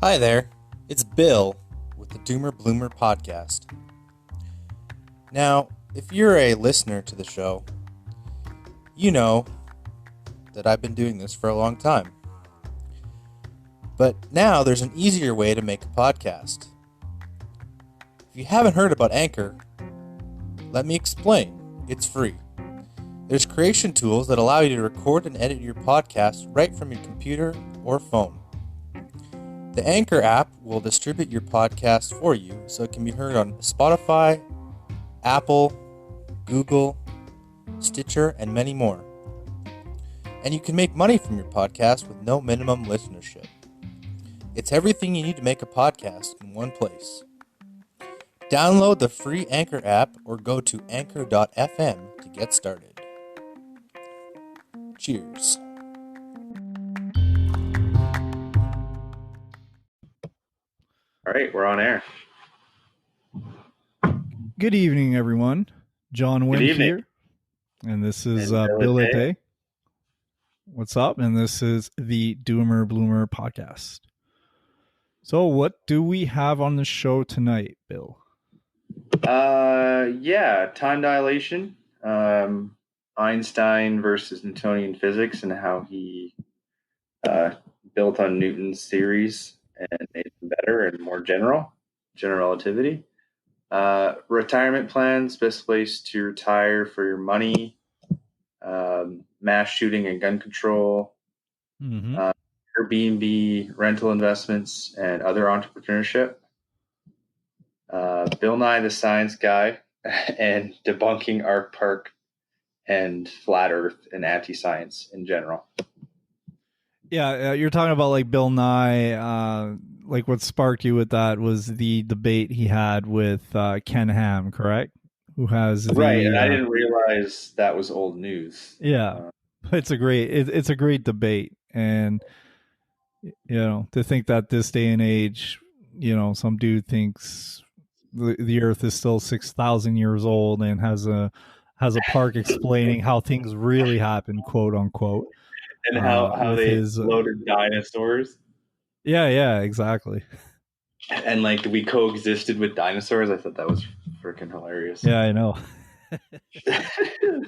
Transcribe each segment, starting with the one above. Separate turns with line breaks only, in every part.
Hi there, it's Bill with the Doomer Bloomer podcast. Now, if you're a listener to the show, you know that I've been doing this for a long time. But now there's an easier way to make a podcast. If you haven't heard about Anchor, let me explain. It's free. There's creation tools that allow you to record and edit your podcast right from your computer or phone. The Anchor app will distribute your podcast for you so it can be heard on Spotify, Apple, Google, Stitcher, and many more. And you can make money from your podcast with no minimum listenership. It's everything you need to make a podcast in one place. Download the free Anchor app or go to anchor.fm to get started. Cheers.
All right, we're on air.
Good evening, everyone. John Wynn
evening.
here, and this is
And
Bill
Day.
Day. What's up? And this is the Doomer Bloomer podcast. So, what do we have on the show tonight, Bill?
Time dilation, Einstein versus Newtonian physics, and how he built on Newton's theories and made them better and more general relativity. Retirement plans, best place to retire for your money, mass shooting and gun control, Airbnb, rental investments, and other entrepreneurship. Bill Nye the Science Guy, and debunking Arc Park and flat Earth and anti-science in general.
Yeah, you're talking about like Bill Nye. Like what sparked you with that was the debate he had with Ken Ham, correct? Who has
right? And I didn't realize that was old news.
Yeah, it's a great debate, and to think that this day and age, some dude thinks the Earth is still 6,000 years old and has a park explaining how things really happen, quote unquote,
and how they loaded dinosaurs.
Yeah, exactly.
And like we coexisted with dinosaurs. I thought that was freaking hilarious.
Yeah, I know.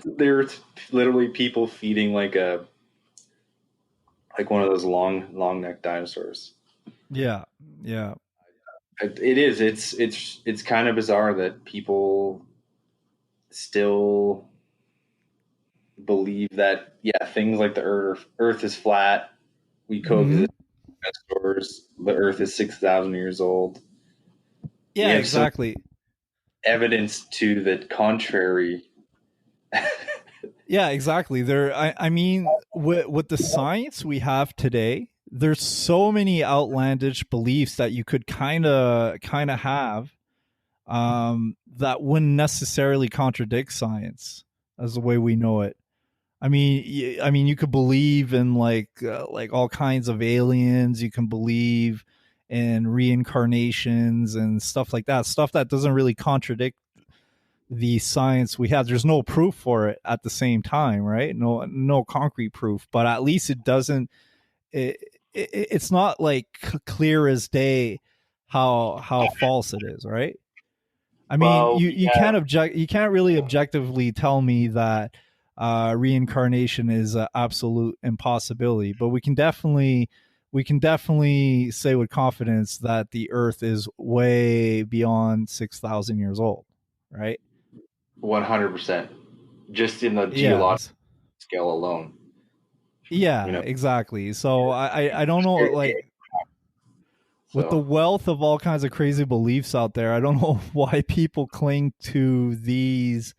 There's literally people feeding like one of those long neck dinosaurs.
Yeah.
It is. It's kind of bizarre that people still believe that things like the Earth is flat. We coexist with dinosaurs. The Earth is 6,000 years old.
Yeah, exactly.
Evidence to the contrary.
Yeah, exactly. I mean, with the science we have today, there's so many outlandish beliefs that you could kind of have that wouldn't necessarily contradict science as the way we know it. I mean, you could believe in like all kinds of aliens. You can believe in reincarnations and stuff like that. Stuff that doesn't really contradict the science we have. There's no proof for it at the same time, right? No concrete proof, but at least it doesn't. It's not like clear as day how false it is, right? I mean, you can't really objectively tell me that reincarnation is an absolute impossibility, but we can definitely say with confidence that the Earth is way beyond 6,000 years old, right?
100%, just in the geological scale alone.
Yeah, exactly. So I don't know, like, with the wealth of all kinds of crazy beliefs out there, I don't know why people cling to these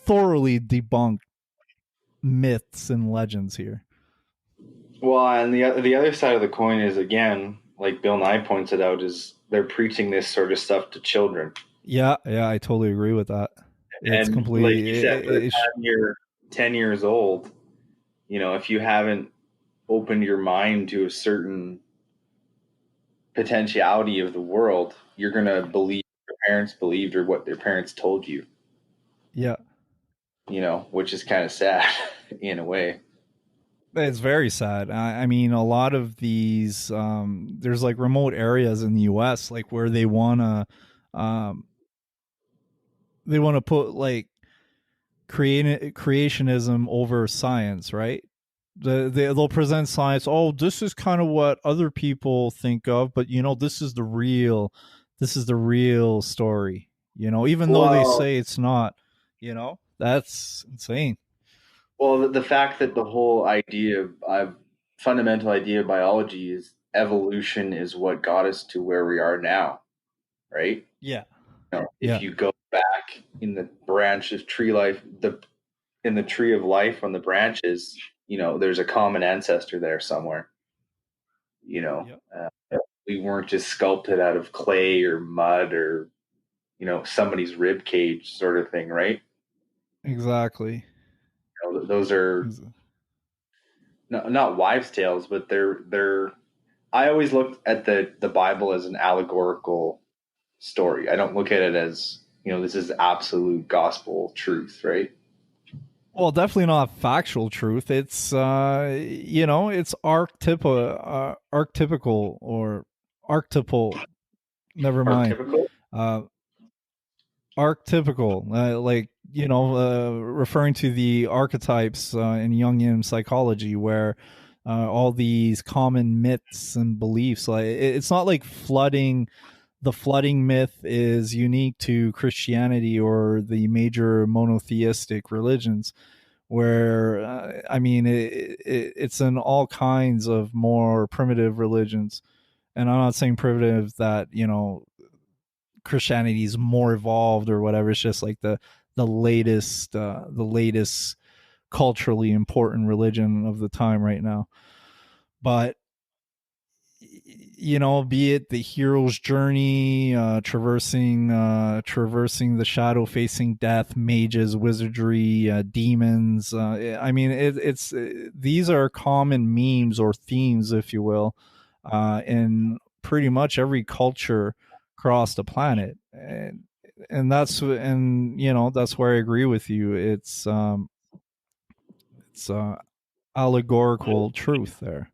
thoroughly debunked myths and legends here.
Well, and the other side of the coin is, again, like Bill Nye points it out, is they're preaching this sort of stuff to children.
Yeah, I totally agree with that. It's completely,
like you said, by the time you're 10 years old, if you haven't opened your mind to a certain potentiality of the world, you're going to believe what your parents believed or what their parents told you.
Yeah.
Which is kind of sad in a way.
It's very sad. I mean, a lot of these, there's like remote areas in the U.S. like where um, they want to put like creationism over science, right? They'll present science. Oh, this is kind of what other people think of, but this is the real story. Even though they
Well,
say it's not. That's insane.
well, the fact that the whole idea of fundamental idea of biology is evolution is what got us to where we are now, right?
Yeah,
If
yeah,
you go back in the branch of tree life, in the tree of life on the branches, there's a common ancestor there somewhere. You know,
yeah,
uh, we weren't just sculpted out of clay or mud or somebody's rib cage sort of thing, right?
exactly.
Those are not wives' tales, but they're. I always looked at the Bible as an allegorical story. I don't look at it as this is absolute gospel truth, right?
Well, definitely not factual truth. It's it's archetypical or archetypal. Never mind.
Archetypical.
Uh, Archetypical, like referring to the archetypes in Jungian psychology, where all these common myths and beliefs. Like it's not like flooding. The flooding myth is unique to Christianity or the major monotheistic religions where I mean it's in all kinds of more primitive religions, and I'm not saying primitive that Christianity is more evolved or whatever. It's just like the latest culturally important religion of the time right now. But be it the hero's journey, traversing the shadow, facing death, mages, wizardry, demons. I mean, it's these are common memes or themes, if you will, in pretty much every culture across the planet, and that's where I agree with you. It's allegorical truth there.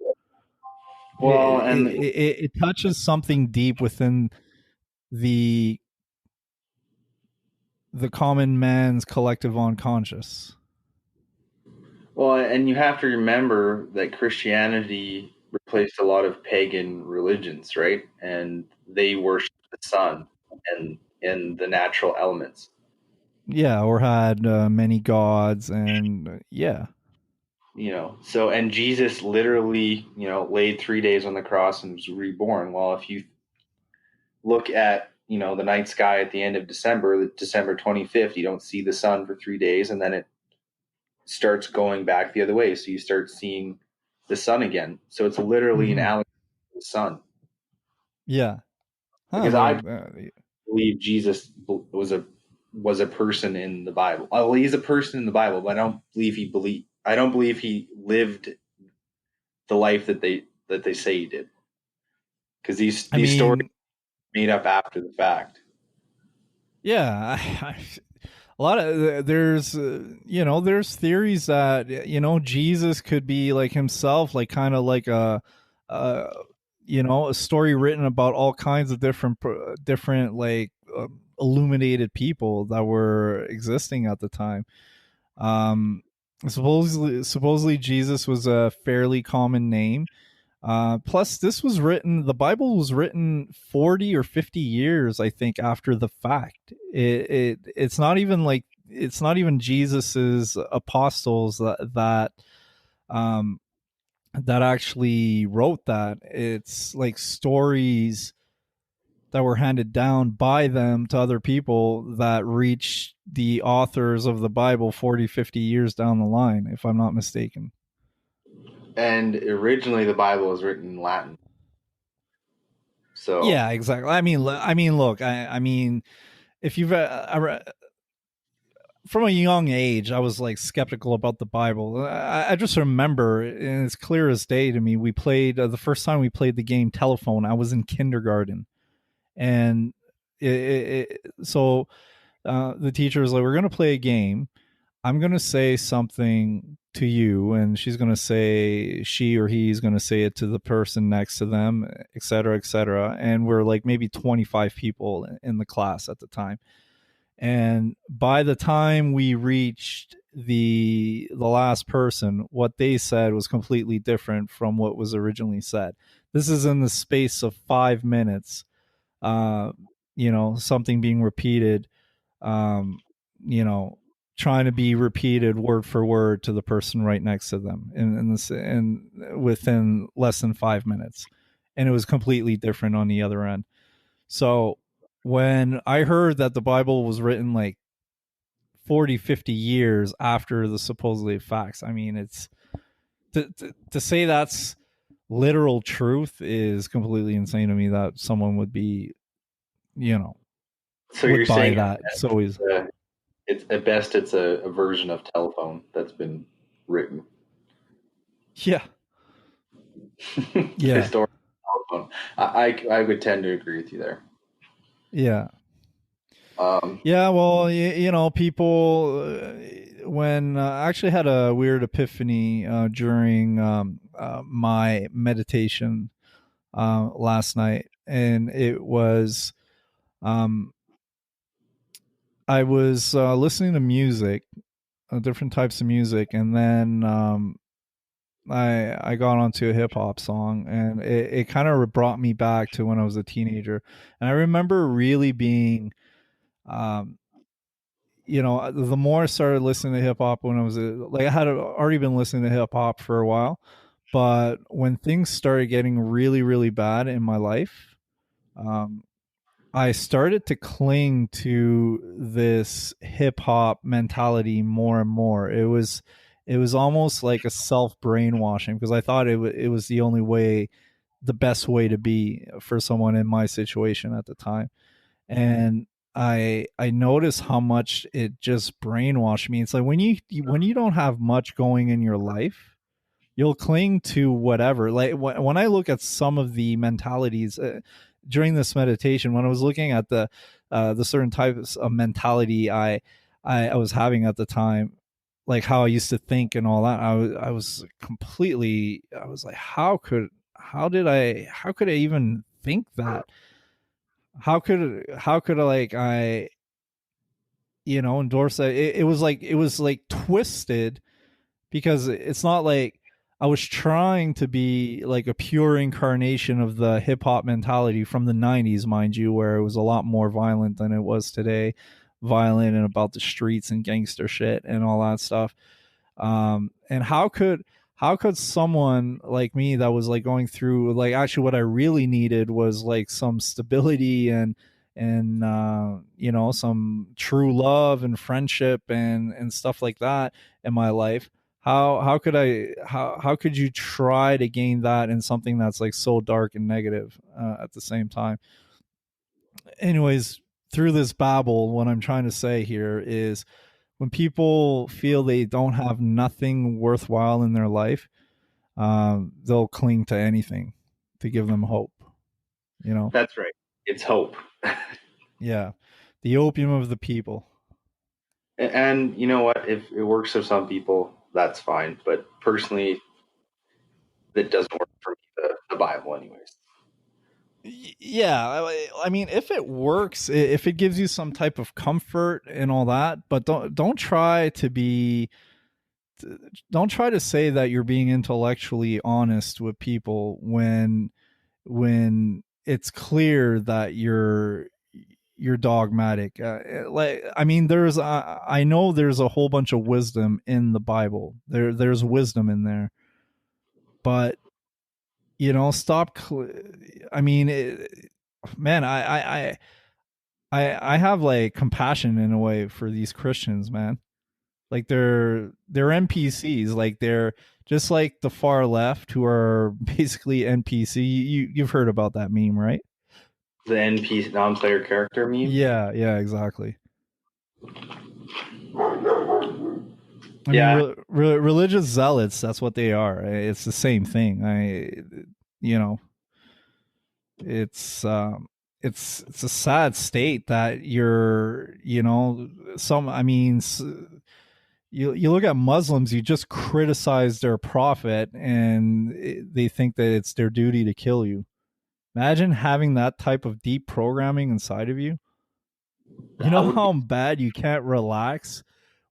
it,
Well, and
it touches something deep within the the common man's collective unconscious.
and you have to remember that Christianity replaced a lot of pagan religions, right? And they worship the sun and the natural elements.
Yeah, or had many gods, and yeah.
So and Jesus literally, laid 3 days on the cross and was reborn. Well, if you look at the night sky at the end of December 25th, you don't see the sun for 3 days, and then it starts going back the other way. So you start seeing the sun again. So it's literally an
Mm-hmm.
allegory of the sun.
Yeah. Huh,
Because I
the,
believe Jesus was a person in the Bible. Well, he's a person in the Bible, but I don't believe he lived the life that they say he did. Because
I
these stories
mean,
made up after the fact.
yeah, a lot of there's there's theories that Jesus could be like himself, like kind of like a a story written about all kinds of different like illuminated people that were existing at the time. um supposedly Jesus was a fairly common name. Plus, the Bible was written 40 or 50 years, I think, after the fact. It's not even Jesus's apostles um, that actually wrote that. It's like stories that were handed down by them to other people that reached the authors of the Bible 40, 50 years down the line, if I'm not mistaken.
And originally, the Bible was written in Latin. So
Yeah, exactly. Look, I mean, if you've from a young age, I was like skeptical about the Bible. I just remember, and it's clear as day to me. We played the first time we played the game Telephone. I was in kindergarten, and so the teacher was like, "We're going to play a game. I'm going to say something to you, and she's going to say, she or he's going to say it to the person next to them, et cetera, et cetera. And we're like maybe 25 people in the class at the time. And by the time we reached the last person, what they said was completely different from what was originally said. This is in the space of 5 minutes. Uh, something being repeated, um, you know, trying to be repeated word for word to the person right next to them and within less than 5 minutes. And it was completely different on the other end. So when I heard that the Bible was written like 40, 50 years after the supposedly facts, I mean, it's to say that's literal truth is completely insane to me, that someone would be, you know,
So you're
would buy
saying
that. So is
it's at best it's a version of telephone that's been written.
yeah. Yeah.
Historical telephone. I would tend to agree with you there.
Yeah.
Um,
Yeah, well, people, when I actually had a weird epiphany during my meditation last night, and it was um, I was listening to music, different types of music, and then I got onto a hip hop song, and it kind of brought me back to when I was a teenager, and I remember really being um, the more I started listening to hip hop when I was like, I had already been listening to hip hop for a while, but when things started getting really, really bad in my life, um, I started to cling to this hip hop mentality more and more. It was almost like a self brainwashing, because I thought it was the only way, the best way to be for someone in my situation at the time. And I notice how much it just brainwashed me. It's like when you don't have much going in your life, you'll cling to whatever. Like when I look at some of the mentalities during this meditation, when I was looking at the certain types of mentality I was having at the time, like how I used to think and all that, I was completely, I was like, how could I even think that? How could I, like, I endorse that? It was like twisted, because it's not like I was trying to be like a pure incarnation of the hip hop mentality from the 90s, mind you, where it was a lot more violent than it was today, violent and about the streets and gangster shit and all that stuff. And how could someone like me that was like going through, like, actually what I really needed was like some stability and some true love and friendship and stuff like that in my life. How could you try to gain that in something that's like so dark and negative at the same time? Anyways, through this babble, what I'm trying to say here is, when people feel they don't have nothing worthwhile in their life, they'll cling to anything to give them hope.
that's right. It's hope.
Yeah, the opium of the people.
And you know what? If it works for some people, that's fine. But personally, that doesn't work for me, the Bible, anyways.
Yeah, I mean, if it works, if it gives you some type of comfort and all that, but don't try to be, don't try to say that you're being intellectually honest with people when it's clear that you're dogmatic. Like, I mean, I know there's a whole bunch of wisdom in the Bible. There's wisdom in there, but stop. I mean, man, I have like compassion in a way for these Christians, man. Like, they're NPCs. Like, they're just like the far left, who are basically NPC. You've heard about that meme, right?
The NPC, non-player character meme.
Yeah, exactly. I mean,
Yeah,
religious zealots, that's what they are. It's the same thing. You know, it's it's a sad state that you're, some. I mean, you look at Muslims, you just criticize their prophet, and they think that it's their duty to kill you. Imagine having that type of deep programming inside of you. You know
That would be
how bad you can't relax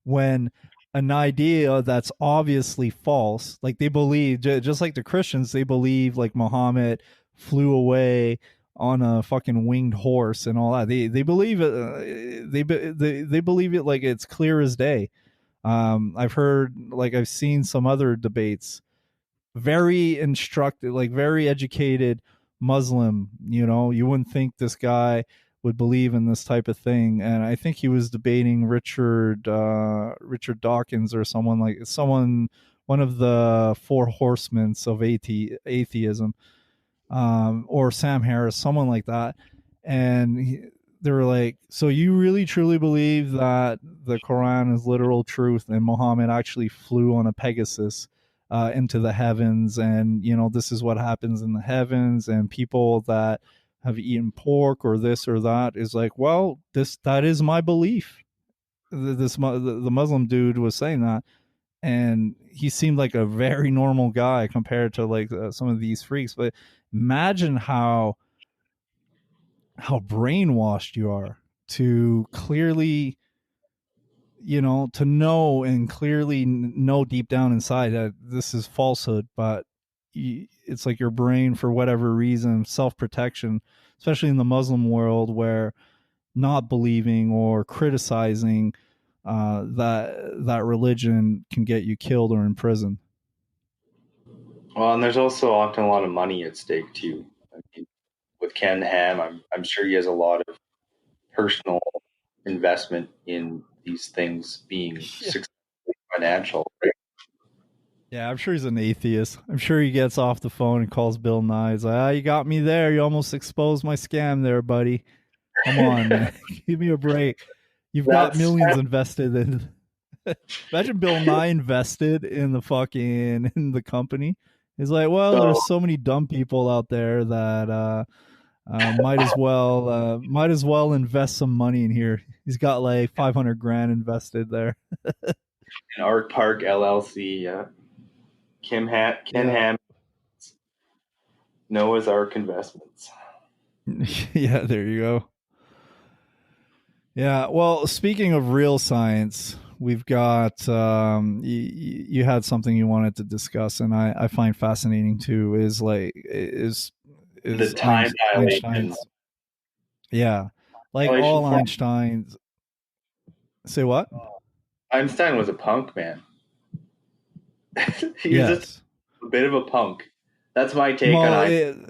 when an idea that's obviously false, like they believe, just like the Christians, they believe like Muhammad flew away on a fucking winged horse and all that. They believe it. They believe it like it's clear as day. I've heard, like, I've seen some other debates, very instructed, like very educated Muslim. You know, you wouldn't think this guy would believe in this type of thing. And I think he was debating Richard Dawkins or someone, one of the four horsemen of atheism, or Sam Harris, someone like that. And they were like, "So you really truly believe that the Quran is literal truth, and Muhammad actually flew on a Pegasus into the heavens, and you know this is what happens in the heavens, and people that have eaten pork or this or that is like, well, that is my belief." The Muslim dude was saying that, and he seemed like a very normal guy compared to like some of these freaks. But imagine how brainwashed you are to clearly, to know and clearly know deep down inside that this is falsehood, but it's like your brain, for whatever reason, self-protection, especially in the Muslim world, where not believing or criticizing that religion can get you killed or in prison.
well, and there's also often a lot of money at stake too. I mean, with Ken Ham, I'm sure he has a lot of personal investment in these things being
Yeah.
successfully financial. Right?
Yeah, I'm sure he's an atheist. I'm sure he gets off the phone and calls Bill Nye. He's like, "Ah, you got me there. You almost exposed my scam there, buddy. Come on, man. Give me a break. You've got
That's
millions invested in." Imagine Bill Nye invested in the company. He's like, "Well,
so.
there's so many dumb people out there that might as well invest some money in here." He's got like 500 grand invested there.
In Arc Park LLC, Ken
Yeah.
Ham, Noah's Ark Investments.
Yeah, there you go. Yeah, well, speaking of real science, we've got you had something you wanted to discuss, and I find fascinating too.
The
Is
time dilation.
Einstein's, yeah, like
Dilation
all
form.
Einstein's. Say what?
Einstein was a punk, man. He was just
Yes.
a bit of a punk. That's my take on
Well,
Einstein.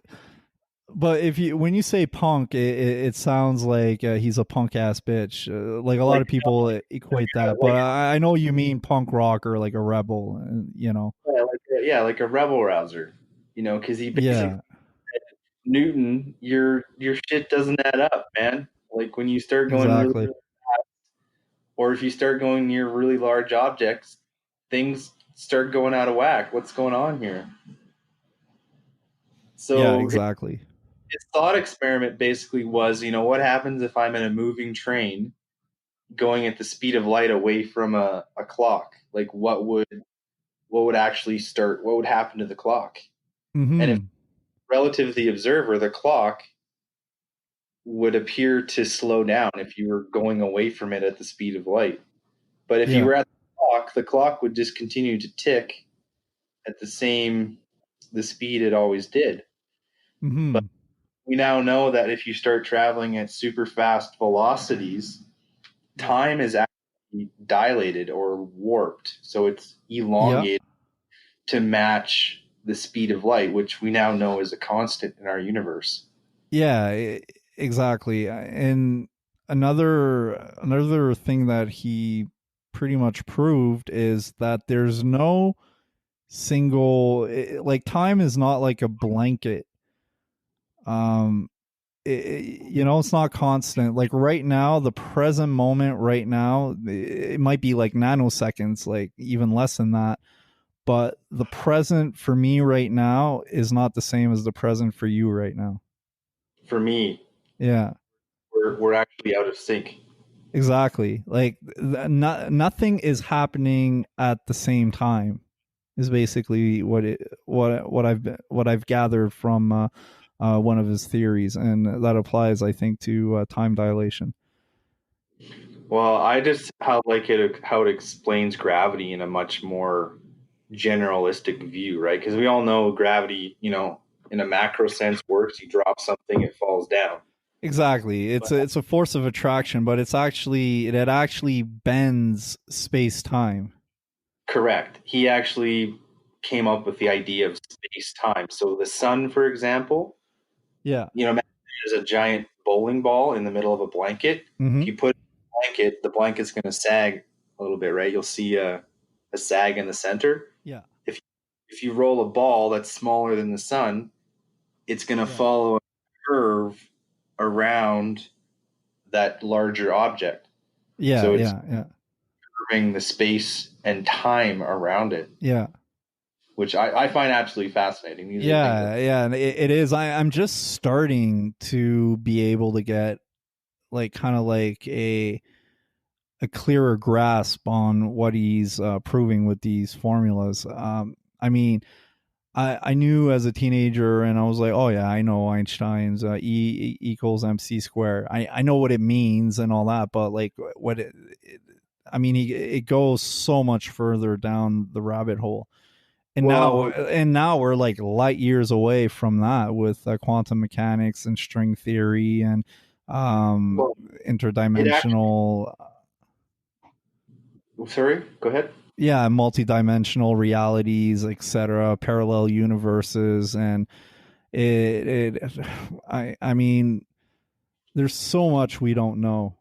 but when you say punk, it sounds like he's a punk ass bitch. Like a lot
Like,
of people equate that, but
like,
I know you mean punk rock or like a rebel. You know.
like a rebel rouser, because he basically
Yeah.
Newton, your shit doesn't add up, man. Like when you start going really,
Exactly.
really fast, or if you start going near really large objects, things start going out of whack. What's going on here?
Yeah,
So
exactly.
his thought experiment basically was, what happens if I'm in a moving train going at the speed of light away from a clock? Like what would actually start? What would happen to the clock? And if
Hmm.
relative to the observer, the clock would appear to slow down if you were going away from it at the speed of light. But if you
Yeah.
were at the clock would just continue to tick at the speed it always did. But
Hmm.
we now know that if you start traveling at super fast velocities,
Yeah.
time is actually dilated or warped. So it's
Yeah.
elongated to match the speed of light, which we now know is a constant in our universe.
Yeah. Exactly. And another thing that he pretty much proved is that there's no single, like, time is not like a blanket. Um, it's not constant. Like right now, the present moment, right now, it might be like nanoseconds, like even less than that. But the present for me right now is not the same as the present for you right now.
For me,
Yeah.
we're actually out of sync.
Exactly. Like nothing is happening at the same time. Is basically what I've gathered from one of his theories, and that applies, I think, to time dilation.
Well, I just how it explains gravity in a much more generalistic view, right? Because we all know gravity, in a macro sense works. You drop something, it falls down.
Exactly.
But
It's a force of attraction, but it actually bends space time.
correct. He actually came up with the idea of space time. So the sun, for example,
Yeah.
imagine there's a giant bowling ball in the middle of a blanket. If
Mm-hmm.
you put the blanket's going to sag a little bit, right? You'll see a sag in the center.
Yeah.
If if you roll a ball that's smaller than the sun, it's going to
Yeah.
follow a curve around that larger object.
Yeah.
So it's
Yeah. Yeah.
curving the space and time around it,
Yeah.
which I find absolutely fascinating. These are things that,
Yeah, and it is. I'm just starting to be able to get like kind of like a clearer grasp on what he's proving with these formulas. I mean, I knew as a teenager, and I was like, oh yeah, I know Einstein's E equals mc squared. I know what it means and all that, but like I mean, it goes so much further down the rabbit hole.
well,
And now we're like light years away from that with quantum mechanics and string theory and
well, it actually.
interdimensional,
Sorry, go ahead.
yeah, multidimensional realities, etc., parallel universes, and it I mean, there's so much we don't know.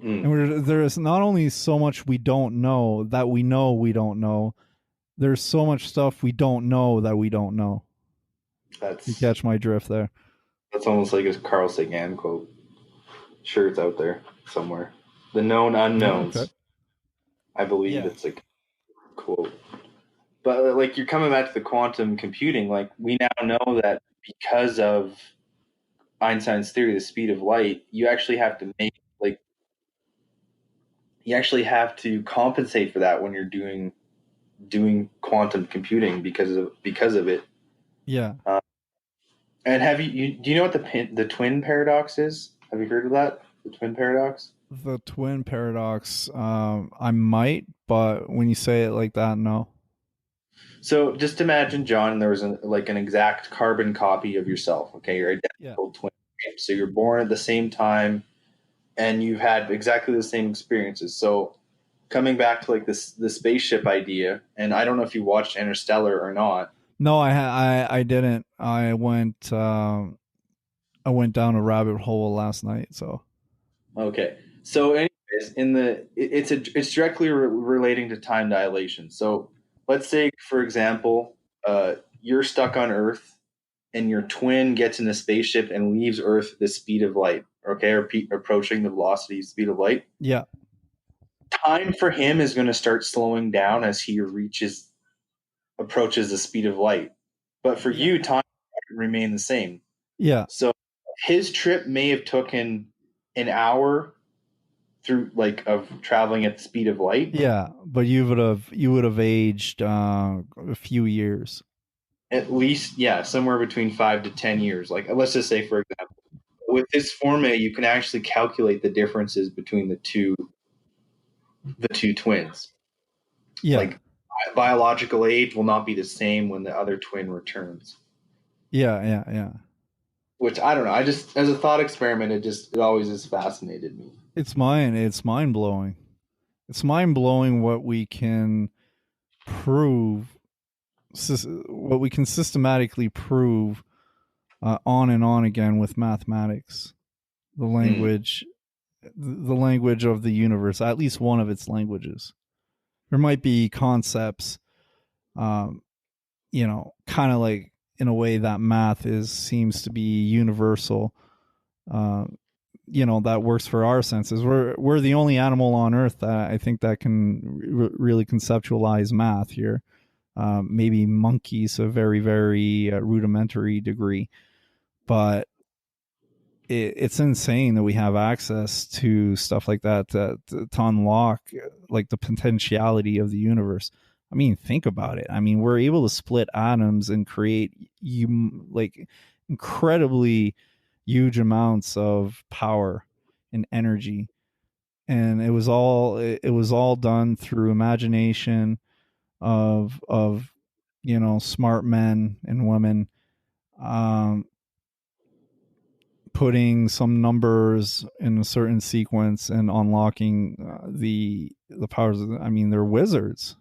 And
Mm,
there's not only so much we don't know that we know we don't know, there's so much stuff we don't know that we don't know. You
that's
catch my drift there?
that's almost like a Carl Sagan quote. Sure, it's out there somewhere. The known
Oh, okay.
unknowns. I believe
Yeah.
it's a quote. But like you're coming back to the quantum computing, like we now know that because of Einstein's theory, the speed of light, you actually have to compensate for that when you're doing quantum computing because of it.
Yeah.
And do you know what the twin paradox is? Have you heard of that? The twin paradox.
The twin paradox. I might, but when you say it like that, no.
So just imagine, John, there was an exact carbon copy of yourself. Okay, you're
Yeah.
identical twin. So you're born at the same time, and you've had exactly the same experiences. So coming back to like this the spaceship idea, and I don't know if you watched Interstellar or not.
No, I didn't. I went down a rabbit hole last night. So
Okay. So, anyways, it's directly relating to time dilation. So, let's say, for example, you're stuck on Earth, and your twin gets in a spaceship and leaves Earth at the speed of light. Okay, or approaching the velocity speed of light.
yeah,
Time for him is going to start slowing down as he approaches the speed of light. But for
yeah,
you, time remain the same.
yeah,
So his trip may have taken an hour through like of traveling at the speed of light.
yeah. But you would have aged a few years.
At least, yeah, somewhere between 5 to 10 years. Like let's just say, for example, with this format, you can actually calculate the differences between the two twins.
Yeah,
Like biological age will not be the same when the other twin returns.
yeah, yeah, yeah.
Which I don't know. I just as a thought experiment, it always has fascinated me.
It's mind blowing. It's mind blowing what we can prove, what we can systematically prove on and on again with mathematics. The
Mm.
language, the language of the universe, at least one of its languages. There might be concepts, um, kind of like in a way that math is seems to be universal. Uh, that works for our senses. We're the only animal on Earth that I think that can really conceptualize math here. Maybe monkeys, a very very rudimentary degree, but it's insane that we have access to stuff like that to unlock like the potentiality of the universe. I mean, think about it. I mean, we're able to split atoms and create you like incredibly huge amounts of power and energy, and it was all done through imagination of smart men and women, um, putting some numbers in a certain sequence and unlocking the powers of I mean, they're wizards.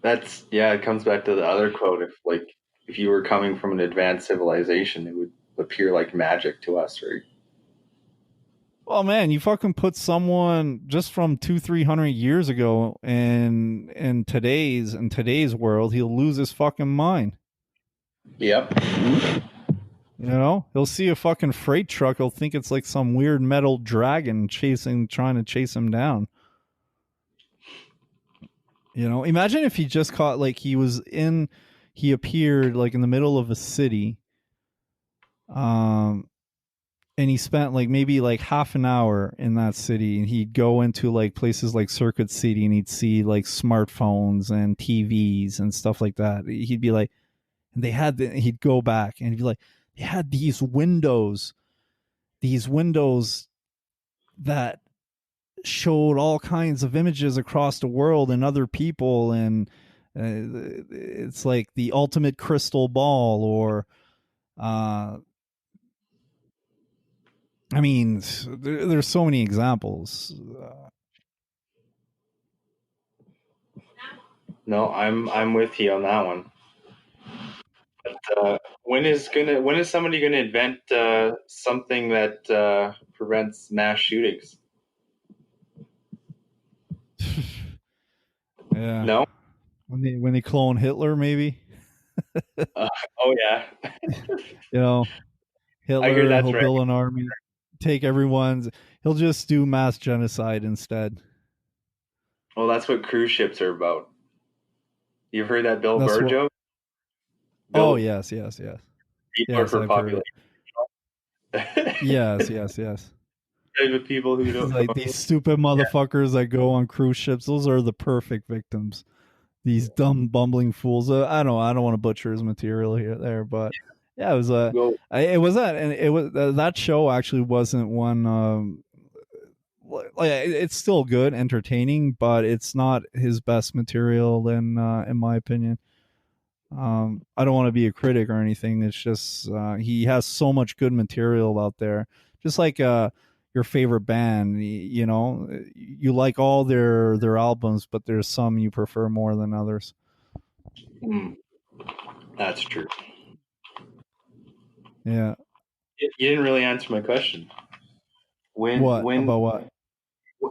That's yeah. It comes back to the other quote. If you were coming from an advanced civilization, it would appear like magic to us, right?
Well, man, you fucking put someone just from 200-300 years ago in today's world, he'll lose his fucking mind.
Yep.
He'll see a fucking freight truck, he'll think it's like some weird metal dragon trying to chase him down. Imagine if he just caught like he appeared like in the middle of a city, um, and he spent like maybe like half an hour in that city, and he'd go into like places like Circuit City, and he'd see like smartphones and TVs and stuff like that. He'd be like, and he'd go back and he'd be like, they had these windows that showed all kinds of images across the world and other people, and it's like the ultimate crystal ball, or I mean, there's so many examples.
No, I'm with you on that one. But when is somebody gonna invent something that prevents mass shootings?
Yeah,
No.
when they clone Hitler, maybe.
Oh yeah. I hear
Hitler,
that's
he'll
right.
build an army, take everyone's. He'll just do mass genocide instead.
Well, that's what cruise ships are about. You've heard that Bill
That's
Burr
what.
joke?
Oh,
Bill,
yes,
people are
yes.
for
I've heard
population.
it. Yes.
The people who
It's
don't
like these stupid motherfuckers that go on cruise ships. Those are the perfect victims. These dumb bumbling fools. I don't want to butcher his material here there, but yeah, it was
go.
it was that, and it was that show actually wasn't one. Like it's still good, entertaining, but it's not his best material, in my opinion. I don't want to be a critic or anything. It's just he has so much good material out there. Just like your favorite band, you like all their albums, but there's some you prefer more than others.
That's true.
Yeah.
You didn't really answer my question.
What
When
about what?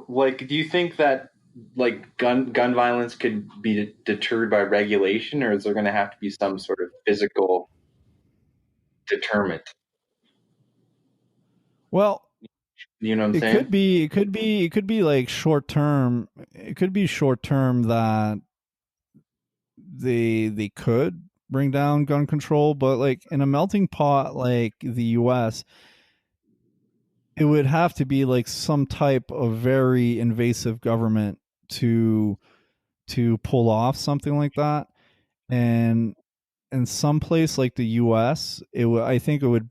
like do you think that like gun violence could be deterred by regulation, or is there going to have to be some sort of physical deterrent?
Well,
You know what I'm saying?
it could be like short term. It could be short term that they could bring down gun control, but like in a melting pot like the US, it would have to be like some type of very invasive government to pull off something like that. And in some place like the US, I think it would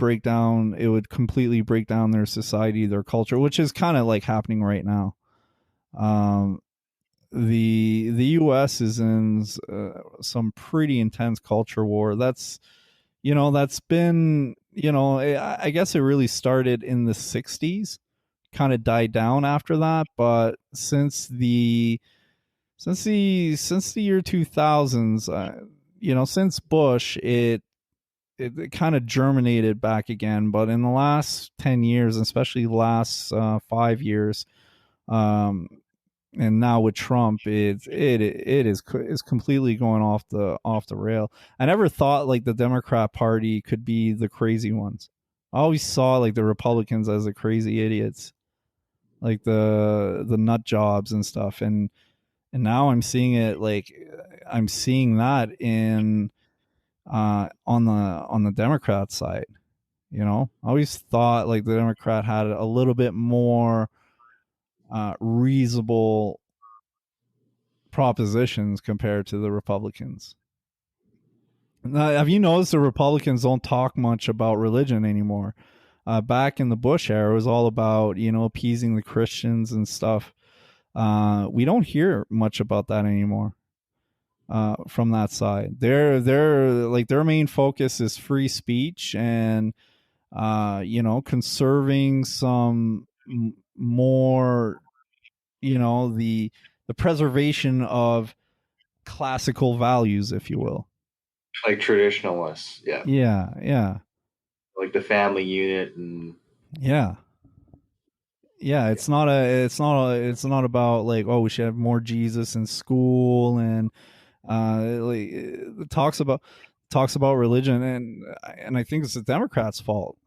completely break down their society, their culture, which is kind of like happening right now. Um, the US is in some pretty intense culture war. That's been, I guess it really started in the 60s, kind of died down after that, but since the year 2000s, since Bush, it kind of germinated back again. But in the last 10 years, especially the last 5 years, um, and now with Trump, it is completely going off the rail. I never thought like the Democrat Party could be the crazy ones. I always saw like the Republicans as the crazy idiots, like the nut jobs and stuff. And now I'm seeing that in on the Democrat side. I always thought like the Democrat had a little bit more reasonable propositions compared to the Republicans. Now, have you noticed the Republicans don't talk much about religion anymore? Back in the Bush era, it was all about appeasing the Christians and stuff. We don't hear much about that anymore from that side. Their main focus is free speech and conserving some more the preservation of classical values, if you will.
Like traditionalists, yeah,
Yeah,
like the family unit and
yeah. Yeah, it's not about like, oh, we should have more Jesus in school, and like it talks about religion, and I think it's the Democrats' fault.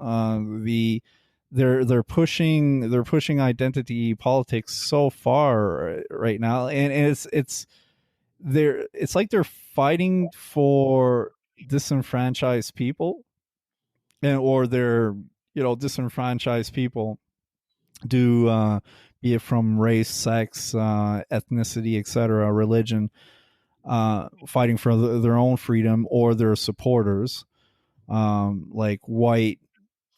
They're pushing identity politics so far right now, and it's like they're fighting for disenfranchised people, or they're disenfranchised people do be it from race, sex, ethnicity, etc., religion, fighting for their own freedom, or their supporters, like white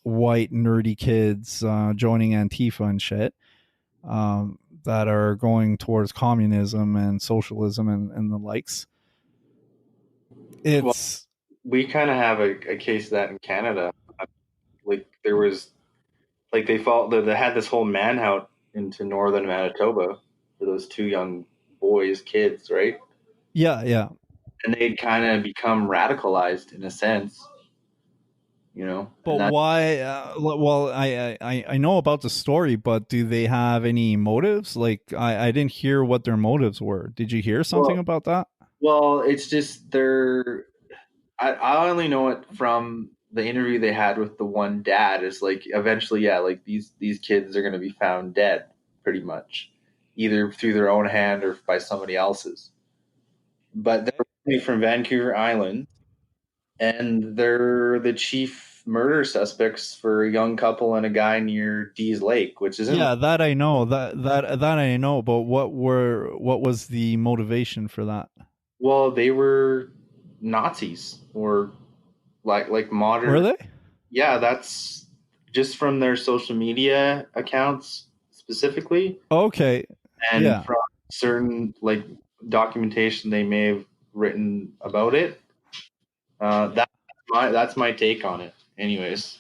nerdy kids joining Antifa and shit, that are going towards communism and socialism and the likes.
well,
It's
we kind of have a case of that in Canada. Like there was like they had this whole manhunt into northern Manitoba for those two young kids, right?
yeah.
And they'd kind of become radicalized in a sense,
But
and that
why? Well, I know about the story, but do they have any motives? Like, I didn't hear what their motives were. Did you hear something
well,
about that?
it's just they're. I only know it from the interview they had with the one dad. Is like eventually, yeah, like these kids are going to be found dead, pretty much, either through their own hand or by somebody else's. But they're from Vancouver Island, and they're the chief murder suspects for a young couple and a guy near Dees Lake, which isn't.
Yeah, that I know. That I know. But what was the motivation for that?
Well, they were Nazis or like
Were
modern.
they?
Yeah, that's just from their social media accounts specifically,
Okay.
and
Yeah.
from certain like documentation they may have written about it. That's my take on it. Anyways,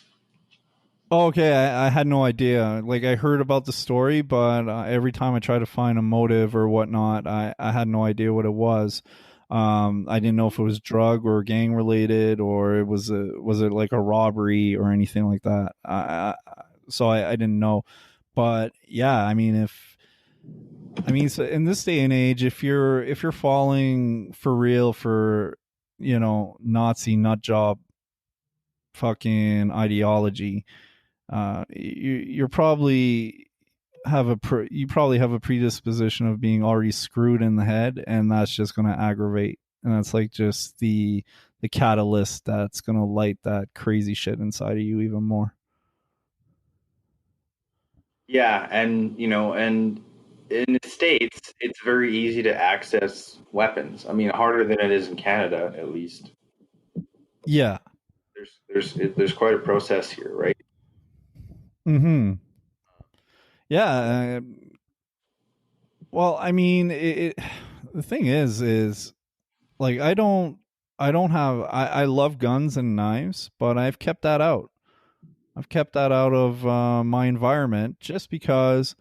Okay, I had no idea. Like, I heard about the story, but every time I try to find a motive or whatnot, I had no idea what it was. I didn't know if it was drug or gang related, or was it like a robbery or anything like that. So I didn't know. But yeah, so in this day and age, if you're falling for real for Nazi nut job fucking ideology, you're probably you probably have a predisposition of being already screwed in the head, and that's just going to aggravate, and that's like just the catalyst that's going to light that crazy shit inside of you even more.
yeah, and in the states, it's very easy to access weapons. I mean, harder than it is in Canada, at least.
Yeah.
There's quite a process here, right?
Hmm. Yeah. Well, the thing is like, I love guns and knives, but I've kept that out of my environment, just because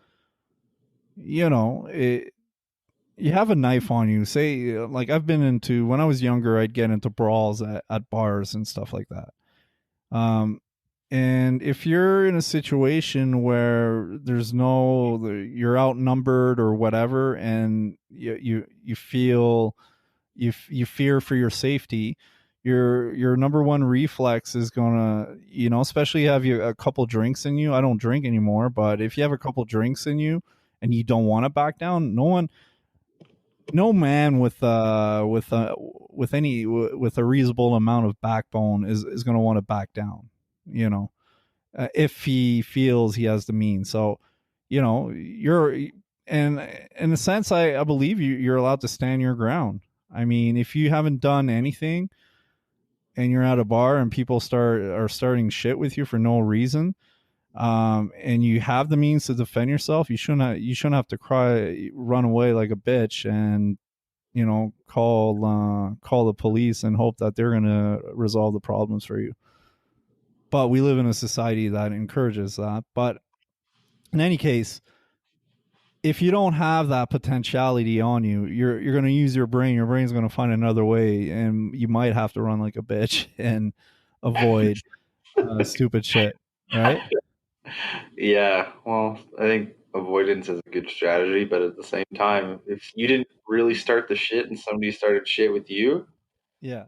it, you have a knife on you. Say, like, I've been into, when I was younger, I'd get into brawls at bars and stuff like that. Um, and if you're in a situation where you're outnumbered or whatever, and you feel you fear for your safety, your number one reflex is gonna, especially have you a couple drinks in you. I don't drink anymore, but if you have a couple drinks in you and you don't want to back down, no man with a reasonable amount of backbone is going to want to back down. if he feels he has the means. So, you're, and in a sense, I believe you're allowed to stand your ground. I mean, if you haven't done anything and you're at a bar and people are starting shit with you for no reason, and you have the means to defend yourself, you shouldn't have to run away like a bitch, and call the police and hope that they're gonna resolve the problems for you. But we live in a society that encourages that. But in any case, if you don't have that potentiality on you, you're going to use your brain. Your brain's going to find another way, and you might have to run like a bitch and avoid stupid shit, right?
Yeah, well, I think avoidance is a good strategy, but at the same time, if you didn't really start the shit and somebody started shit with you,
Yeah.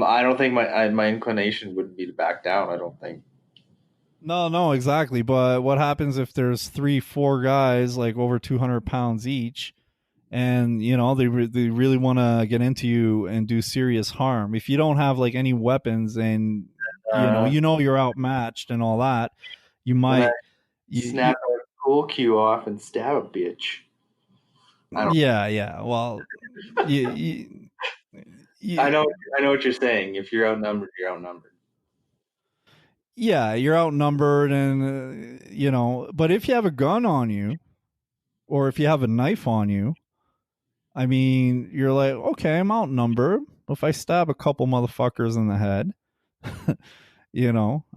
I don't think my inclination would be to back down. I don't think.
No, exactly. But what happens if there's 3, 4 guys like over 200 pounds each, and they really want to get into you and do serious harm? If you don't have like any weapons, and
Uh,
you're outmatched and all that, you
then I
might
snap a cool cue off and stab a bitch. I don't.
yeah. Well, you,
I
you,
know. I know what you're saying. If you're outnumbered, you're outnumbered.
yeah, you're outnumbered, and but if you have a gun on you, or if you have a knife on you, I mean, you're like, okay, I'm outnumbered. If I stab a couple motherfuckers in the head,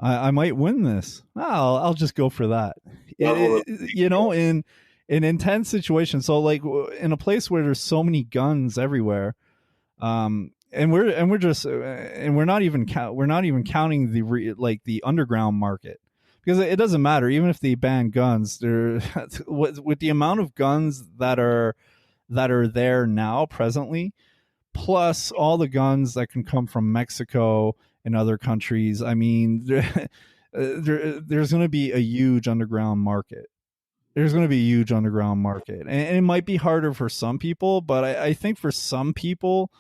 I might win this. I'll just go for that.
Level of
In intense situations. So like in a place where there's so many guns everywhere, and we're not even counting the underground market, because it doesn't matter even if they ban guns. There, with the amount of guns that are there now presently, plus all the guns that can come from Mexico and other countries. I mean, there's going to be a huge underground market. There's going to be a huge underground market, and it might be harder for some people, but I think for some people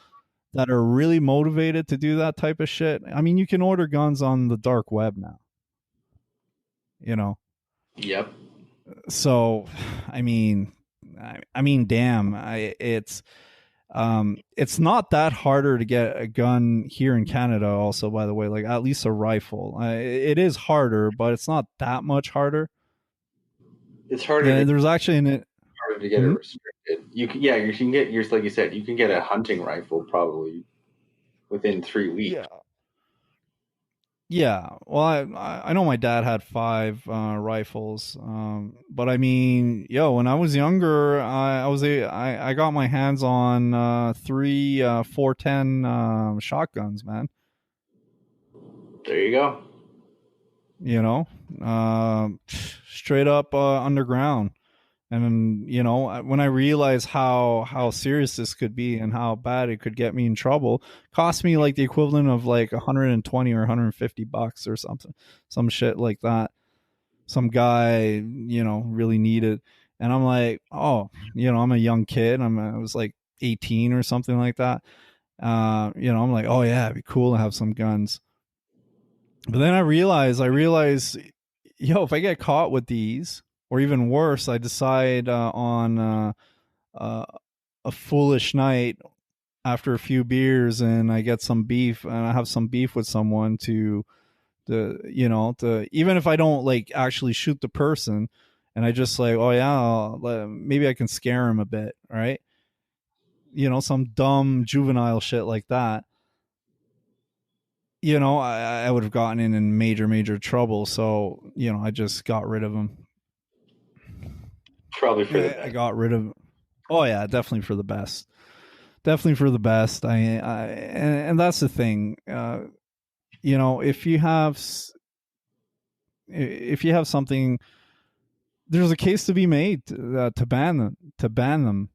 that are really motivated to do that type of shit, I mean, you can order guns on the dark web now. You know,
Yep.
so I mean, damn, it's not that harder to get a gun here in Canada. Also, by the way, like at least a rifle, it is harder, but it's not that much harder.
It's harder
There's actually
to get it
hmm?
restricted. You can get yours like you said. You can get a hunting rifle probably within 3 weeks.
Yeah. Yeah, well, I know my dad had 5 rifles, but I mean, when I was younger, I got my hands on 3 410 shotguns, man.
There you go.
You know, straight up underground. And when I realized how serious this could be and how bad it could get me in trouble, cost me like the equivalent of like 120 or $150 or something, some shit like that. Some guy really needed, and I'm like, oh, I'm a young kid. I was like 18 or something like that. I'm like, oh yeah, it'd be cool to have some guns. But then I realize, if I get caught with these, or even worse, I decide on uh, a foolish night after a few beers, and I get some beef, and I have some beef with someone to even if I don't like actually shoot the person, and I just like, oh yeah, maybe I can scare him a bit, right? Some dumb juvenile shit like that. I would have gotten in major trouble. So, I just got rid of him.
Probably for the
I
best.
got rid of. Oh yeah, definitely for the best. Definitely for the best. And that's the thing. If you have something, there's a case to be made to ban them.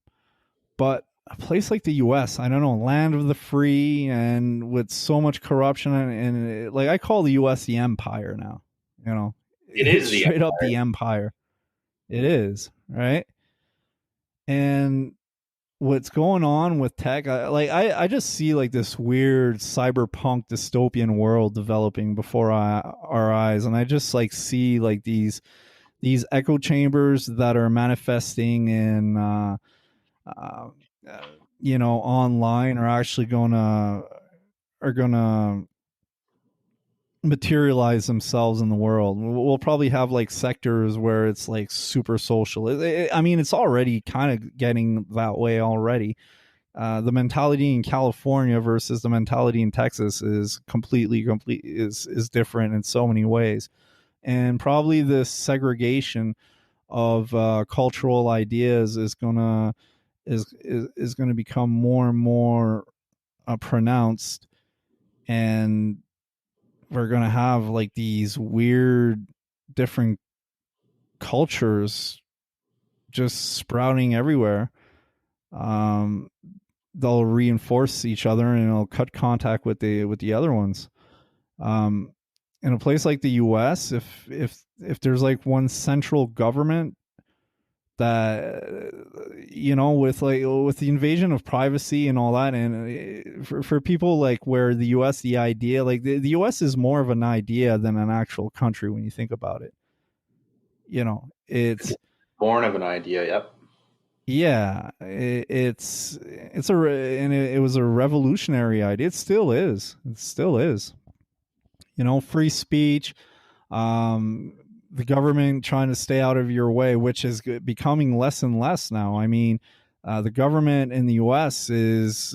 But a place like the U.S., I don't know, land of the free, and with so much corruption, and like I call the U.S. the empire now.
It
It's
is the
straight up the empire. It is, right? And what's going on with tech, I just see like this weird cyberpunk dystopian world developing before our eyes, and I just like see like these echo chambers that are manifesting in uh, uh, online are gonna materialize themselves in the world. We'll probably have like sectors where it's like super social. I mean, it's already kind of getting that way already. The mentality in California versus the mentality in Texas is is different in so many ways, and probably this segregation of cultural ideas is gonna become more and more pronounced, and we're gonna have like these weird different cultures just sprouting everywhere. Um, they'll reinforce each other and it'll cut contact with the other ones. Um, in a place like the U.S., if there's like one central government that with the invasion of privacy and all that, and for people like where the US, the idea like the US is more of an idea than an actual country when you think about it. It's
Born of an idea. Yep.
yeah, it's and it was a revolutionary idea. It still is. Free speech, um, the government trying to stay out of your way, which is becoming less and less now. I mean, the government in the U.S. is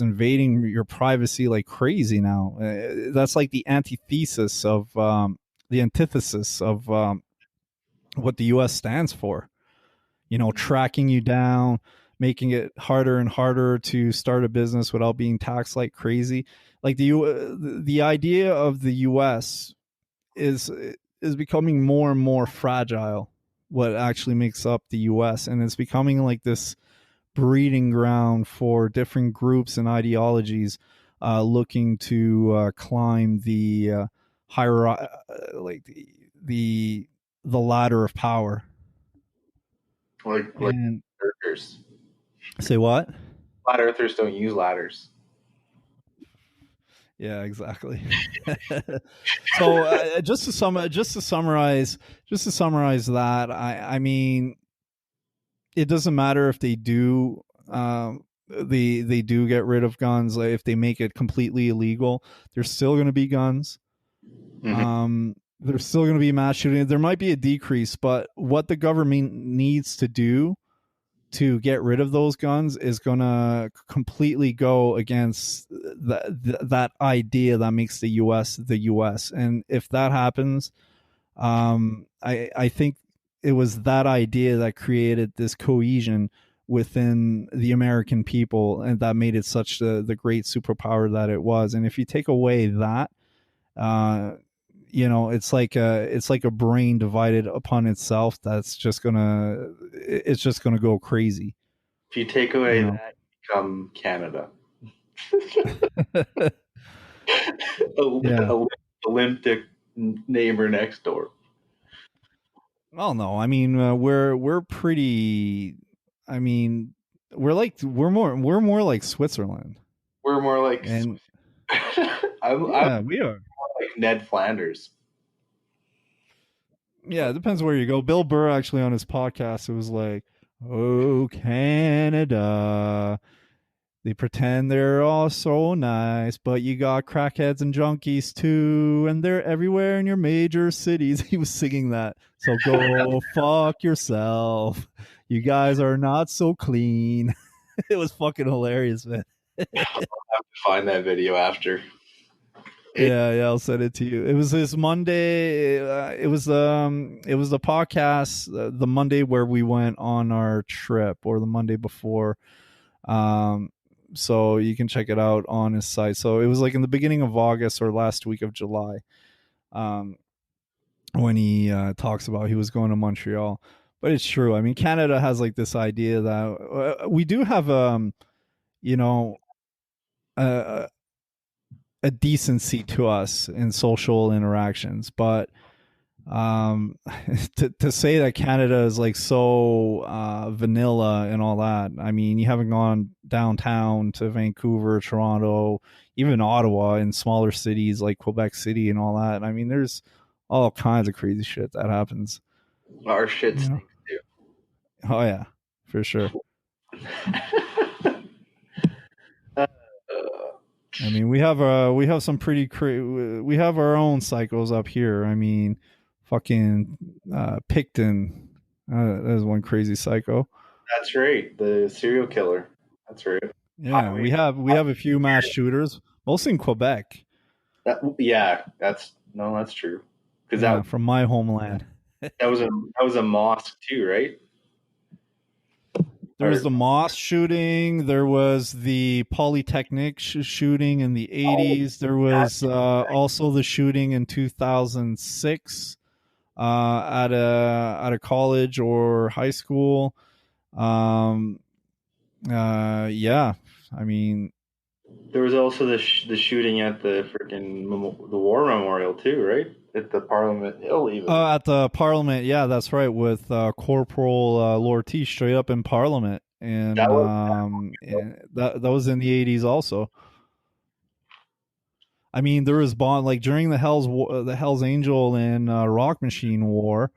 invading your privacy like crazy now. That's like the antithesis of what the U.S. stands for. Tracking you down, making it harder and harder to start a business without being taxed like crazy. Like the idea of the U.S. is is becoming more and more fragile. What actually makes up the U.S. and it's becoming like this breeding ground for different groups and ideologies looking to climb the higher, like the ladder of power.
Like
And
earthers.
say what?
Flat earthers don't use ladders.
Yeah, exactly. So just to summarize that, I mean, it doesn't matter if they do they do get rid of guns. Like if they make it completely illegal, there's still going to be guns. There's still going to be mass shooting. There might be a decrease, but what the government needs to do to get rid of those guns is going to completely go against that idea that makes the US the US. And if that happens, I think it was that idea that created this cohesion within the American people, and that made it such the great superpower that it was. And if you take away that, uh, it's like a brain divided upon itself. It's just gonna go crazy.
If you take away
You know.
that, you become Canada.
Yeah.
A Olympic neighbor next door.
Well, no, I mean, we're pretty. I mean, we're more like Switzerland,
We're more like
and
I'm
yeah, we are.
like Ned Flanders.
Yeah, it depends where you go. Bill Burr actually on his podcast, it was like, "Oh, Canada, they pretend they're all so nice, but you got crackheads and junkies too, and they're everywhere in your major cities." He was singing that. So go fuck yourself. You guys are not so clean. It was fucking hilarious, man.
I'll have to find that video after.
Yeah, I'll send it to you. It was this Monday. It was the podcast, the Monday where we went on our trip, or the Monday before. Um, so you can check it out on his site. So it was like in the beginning of August or last week of July, um, when he talks about he was going to Montreal. But it's true. I mean, Canada has like this idea that we do have, you know, a, a decency to us in social interactions, but um to say that Canada is like so vanilla and all that. I mean, you haven't gone downtown to Vancouver, Toronto, even Ottawa, and smaller cities like Quebec City and all that. I mean, there's all kinds of crazy shit that happens,
Our shit
you know.
stinks too.
Oh yeah, for sure.
uh,
I mean, we have some pretty we have our own psychos up here. I mean, fucking Picton, that is one crazy psycho.
that's right. The serial killer. That's right.
Yeah, we have a few mass shooters, mostly in Quebec.
Yeah, that's no, that's true. Because
Yeah, from my homeland.
that was a mosque too, right?
There was
Or
the Moss shooting. There was the Polytechnic shooting in the
oh,
80s. There was also the shooting in 2006 at a college or high school. Um, yeah, I mean,
there was also the shooting at the freaking the war memorial too, right? At the Parliament Hill, even.
at the Parliament, yeah, that's right, with Corporal Lortie straight up in Parliament,
That
and
was
that was in the 80s also. I mean, there was bond like during the Hell's Angel and Rock Machine War,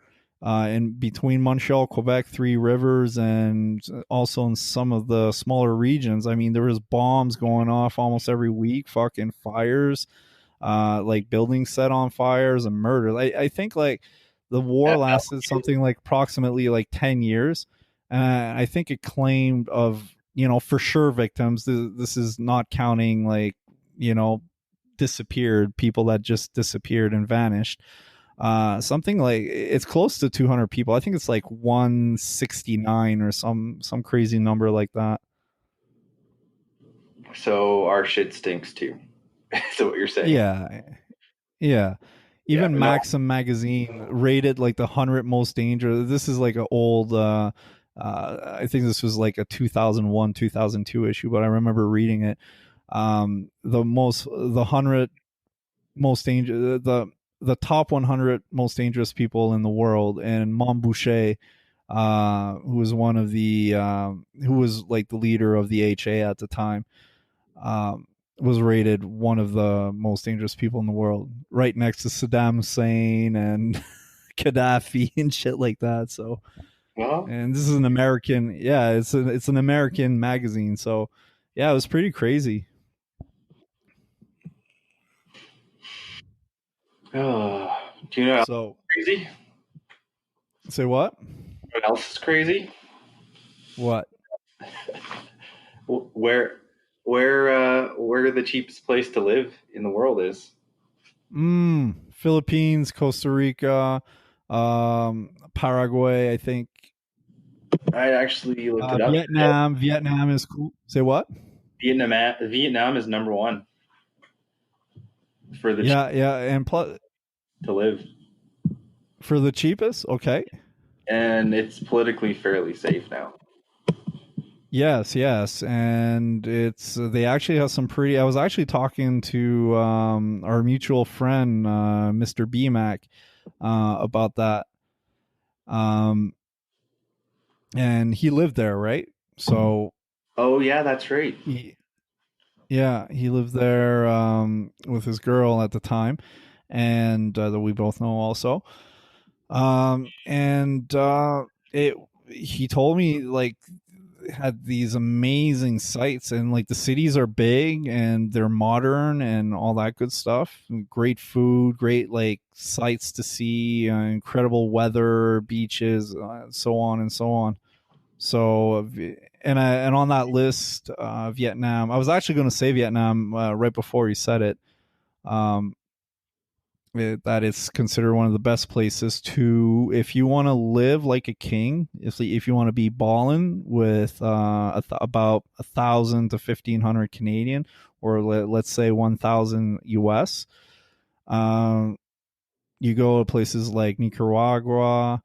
in between Montreal, Quebec, Three Rivers, and also in some of the smaller regions. I mean, there was bombs going off almost every week, fucking fires, like buildings set on fires and murder. I think like the war lasted something like approximately like 10 years. I think it claimed of for sure victims. This is not counting like you know disappeared, people that just disappeared and vanished. Something like it's close to 200 people. I think it's like 169 or some crazy number like that.
so our shit stinks too. So what you're saying?
Yeah, yeah.
Yeah,
Even
no,
Maxim magazine rated like the 100 most dangerous. This is like an old. I think this was like a 2001 2002 issue, but I remember reading it. The 100 most dangerous the top 100 most dangerous people in the world, and Mom Boucher, who was one of the who was like the leader of the HA at the time, was rated one of the most dangerous people in the world, right next to Saddam Hussein and Gaddafi and shit like that. So,
well,
and this is an American, yeah, it's an American magazine. So, yeah, it was pretty crazy.
do you know how
So,
crazy?
say what?
What else is crazy?
What?
Where where the cheapest place to live in the world is?
Philippines, Costa Rica, Paraguay, I think.
I actually looked it up.
Vietnam is cool. Say what?
Vietnam is number one for the
Yeah, yeah, and plus
to live,
for the cheapest. Okay.
and it's politically fairly safe now.
Yes, yes, and it's they actually have some pretty. I was actually talking to our mutual friend, Mr. BMAC, about that. Um, and he lived there, right? So
Oh yeah, that's right.
he, yeah, he lived there with his girl at the time, and that we both know also. And it he told me like had these amazing sites, and like the cities are big and they're modern and all that good stuff. Great food, great like sights to see, incredible weather, beaches, so on and so on. So, and on that list, Vietnam. I was actually going to say Vietnam right before you said it. Um, that it's considered one of the best places to, if you want to live like a king, if you want to be balling with about 1,000 to 1,500 Canadian, or let's say 1,000 US. You go to places like Nicaragua,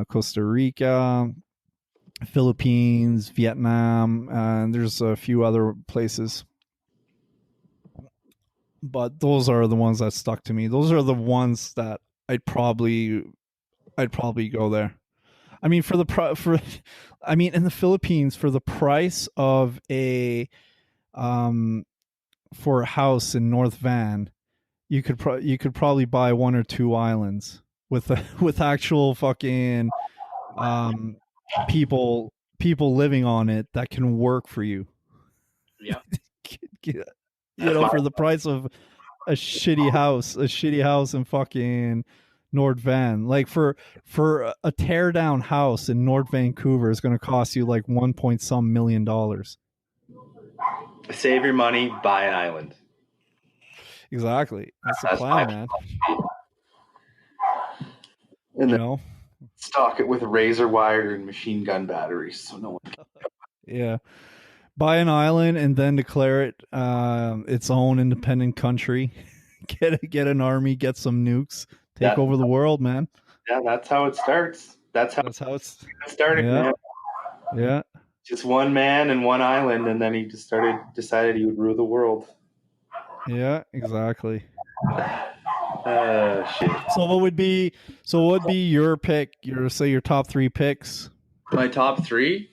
Costa Rica, Philippines, Vietnam, and there's a few other places. But those are the ones that stuck to me. Those are the ones that I'd probably go there. I mean, in the Philippines, for the price of a for a house in North Van, you could probably buy one or two islands with with actual fucking people living on it that can work for you.
Yeah.
You
That's
know,
my
for the price of a shitty house in fucking North Van. Like for a tear down house in North Vancouver is going to cost you like 1 point some $1 million.
save your money, buy an island.
Exactly. That's the
That's
plan,
my
man.
and
You
then
know?
stock it with razor wire and machine gun batteries, so no one can.
Yeah. Buy an island and then declare it its own independent country. Get an army, get some nukes, take over the world, man.
Yeah, that's how it starts. That's how
It's
it started,
yeah.
man.
Yeah.
Just one man and one island, and then he just decided he would rule the world.
Yeah, exactly.
Shit.
So what would be your pick? Your top 3 picks?
My top 3.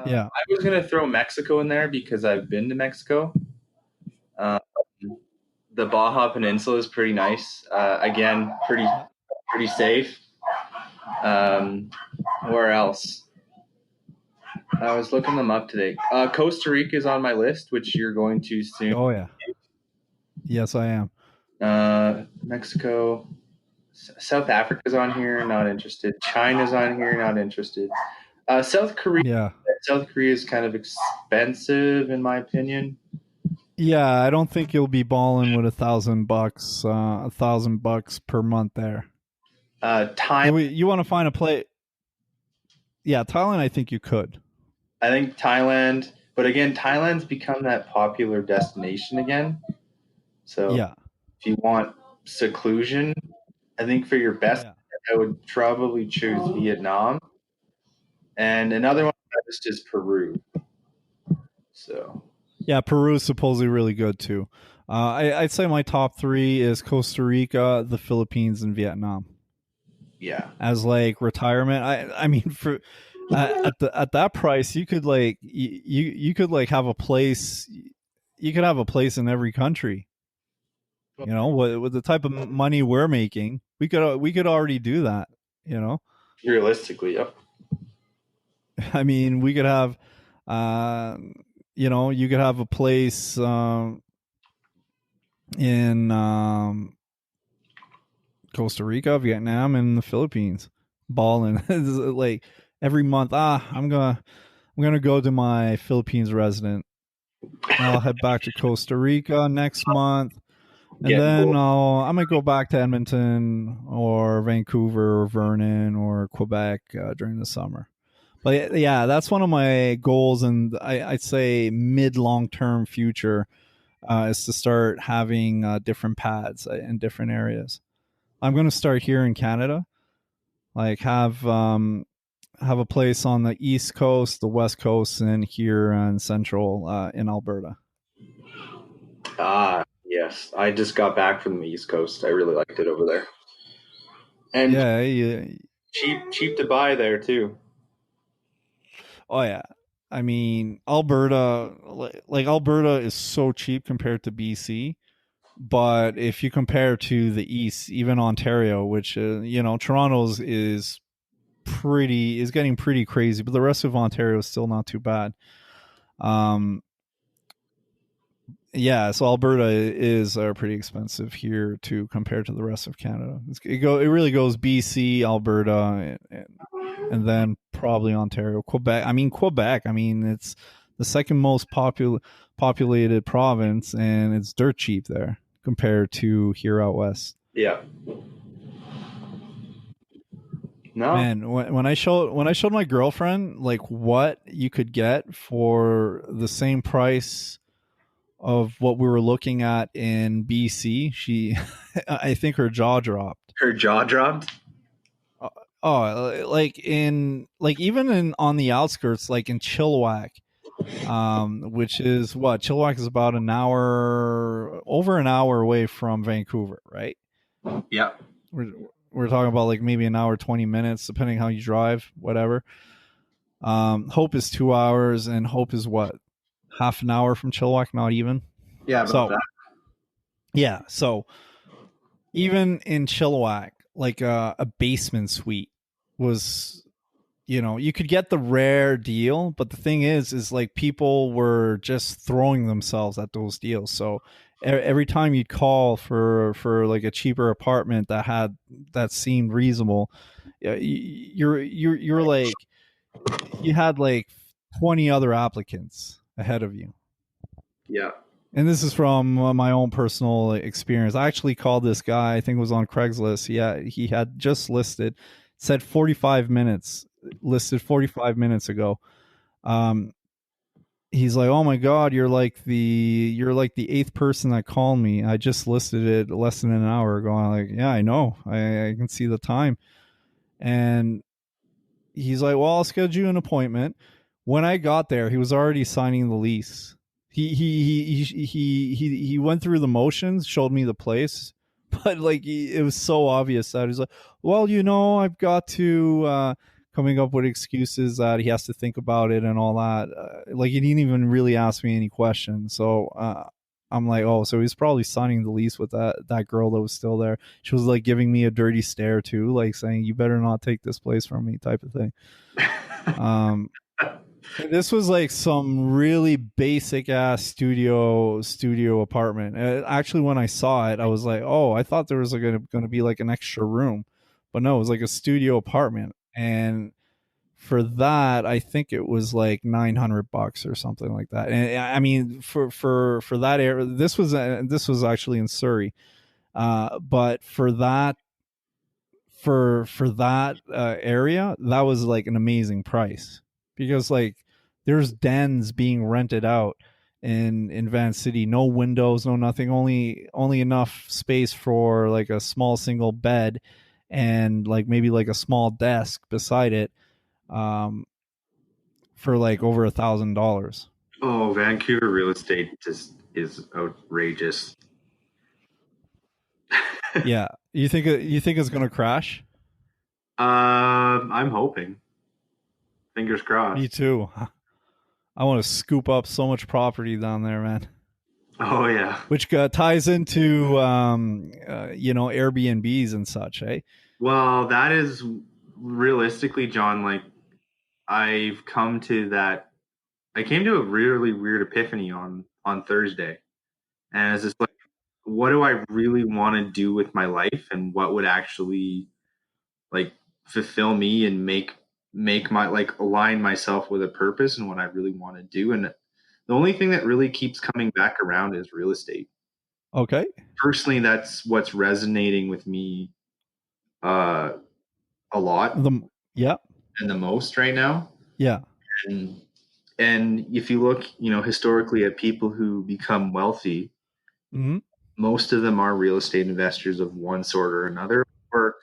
Yeah.
I was gonna throw Mexico in there because I've been to Mexico. The Baja Peninsula is pretty nice. Again, pretty safe. Where else? I was looking them up today. Costa Rica is on my list, which you're going to soon.
Oh yeah. Yes, I am.
Mexico, South Africa's on here. Not interested. China's on here. Not interested. South Korea.
Yeah.
South Korea is kind of expensive, in my opinion.
Yeah, I don't think you'll be balling with $1,000 per month there.
Thailand.
You want to find a place? Yeah, Thailand. I think you could.
I think Thailand, but again, Thailand's become that popular destination again. So
yeah,
if you want seclusion, I think for your best, I would probably choose Vietnam. And another one on my list is Peru. So
yeah, Peru is supposedly really good too. I'd say my top 3 is Costa Rica, the Philippines, and Vietnam.
Yeah,
as like retirement. I mean, for at that price, you could like you could like have a place. You could have a place in every country. You know, with the type of money we're making, we could already do that. You know,
realistically, yep.
I mean, we could have, you know, you could have a place in Costa Rica, Vietnam, and the Philippines, balling like every month. I'm gonna go to my Philippines resident. I'll head back to Costa Rica next month, and then I might go back to Edmonton or Vancouver or Vernon or Quebec during the summer. But yeah, that's one of my goals, and I'd say mid-long term future is to start having different pads in different areas. I'm going to start here in Canada, like have a place on the East Coast, the West Coast, and here in Central in Alberta.
Yes, I just got back from the East Coast. I really liked it over there, and
yeah.
cheap to buy there too.
Oh yeah, I mean Alberta, like Alberta is so cheap compared to BC. But if you compare to the East, even Ontario, which you know, Toronto's is getting pretty crazy, but the rest of Ontario is still not too bad. Yeah, so Alberta is pretty expensive here too compared to the rest of Canada. It really goes BC, Alberta, and then probably Ontario, Quebec. I mean, it's the second most populated province, and it's dirt cheap there compared to here out west.
Yeah. No.
Man, when I showed my girlfriend like what you could get for the same price of what we were looking at in BC, she I think her jaw dropped.
Her jaw dropped?
Like even in on the outskirts, like in Chilliwack, which is Chilliwack is about over an hour away from Vancouver, right?
Yeah.
we're we're talking about like maybe an hour 20 minutes depending how you drive, whatever. Hope is 2 hours, and Hope is what, half an hour from Chilliwack, not even.
Yeah, about
So
that.
yeah, so even in Chilliwack, like a basement suite was, you could get the rare deal, but the thing is like people were just throwing themselves at those deals. So every time you'd call for like a cheaper apartment that seemed reasonable, you're like, you had like 20 other applicants ahead of you.
Yeah.
And this is from my own personal experience. I actually called this guy, I think it was on Craigslist. Yeah, he had just listed, said 45 minutes, listed 45 minutes ago. Um, he's like, "Oh my god, you're like the eighth person that called me. I just listed it less than an hour ago." I'm like, "Yeah, I know. I can see the time." And he's like, "Well, I'll schedule you an appointment." When I got there, he was already signing the lease. He went through the motions, showed me the place, but like it was so obvious that he's like, "Well, I've got to," coming up with excuses that he has to think about it and all that. Like he didn't even really ask me any questions. So I'm like, oh, so he's probably signing the lease with that girl that was still there. She was like giving me a dirty stare too, like saying, "You better not take this place from me," type of thing. Um, this was like some really basic ass studio apartment. Actually, when I saw it, I was like, "Oh, I thought there was like going to be like an extra room," but no, it was like a studio apartment. And for that, I think it was like $900 or something like that. And I mean, for that area, this was actually in Surrey. But for that area, that was like an amazing price, because like there's dens being rented out in Van City, no windows, no nothing, only enough space for like a small single bed and like maybe like a small desk beside it, um for like over $1,000.
Oh, Vancouver real estate just is outrageous.
Yeah, you think it's gonna crash?
I'm hoping. Fingers
Me
crossed.
too. I want to scoop up so much property down there, man.
Oh yeah.
Which ties into Airbnbs and such, eh?
Well, that is realistically, John, like I've come to that I came to a really weird epiphany on Thursday. And it's just like, what do I really want to do with my life, and what would actually like fulfill me and make my like align myself with a purpose and what I really want to do. And the only thing that really keeps coming back around is real estate.
Okay.
Personally, that's what's resonating with me uh, a lot
The Yeah,
and the most right now.
yeah.
And and if you look, historically at people who become wealthy,
Hmm.
most of them are real estate investors of one sort or another, or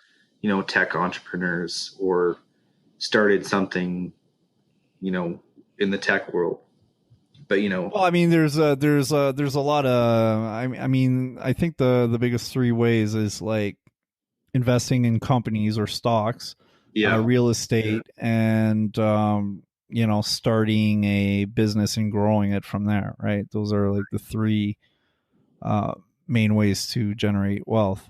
tech entrepreneurs, or started something, in the tech world. But
Well, I mean, there's a lot of, I mean, I think the biggest three ways is like investing in companies or stocks,
yeah,
real estate, and starting a business and growing it from there. Right? Those are like the three uh, main ways to generate wealth.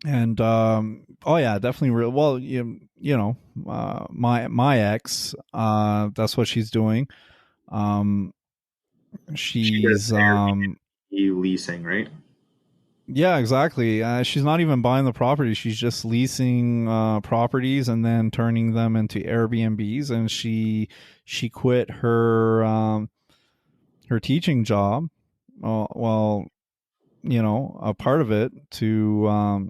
And oh yeah, definitely real. Well, my ex, that's what she's doing. Um,
she does
she's
Airbnb leasing, right?
Yeah, exactly. She's not even buying the property. She's just leasing properties and then turning them into Airbnbs. And she quit her teaching job. Well, a part of it to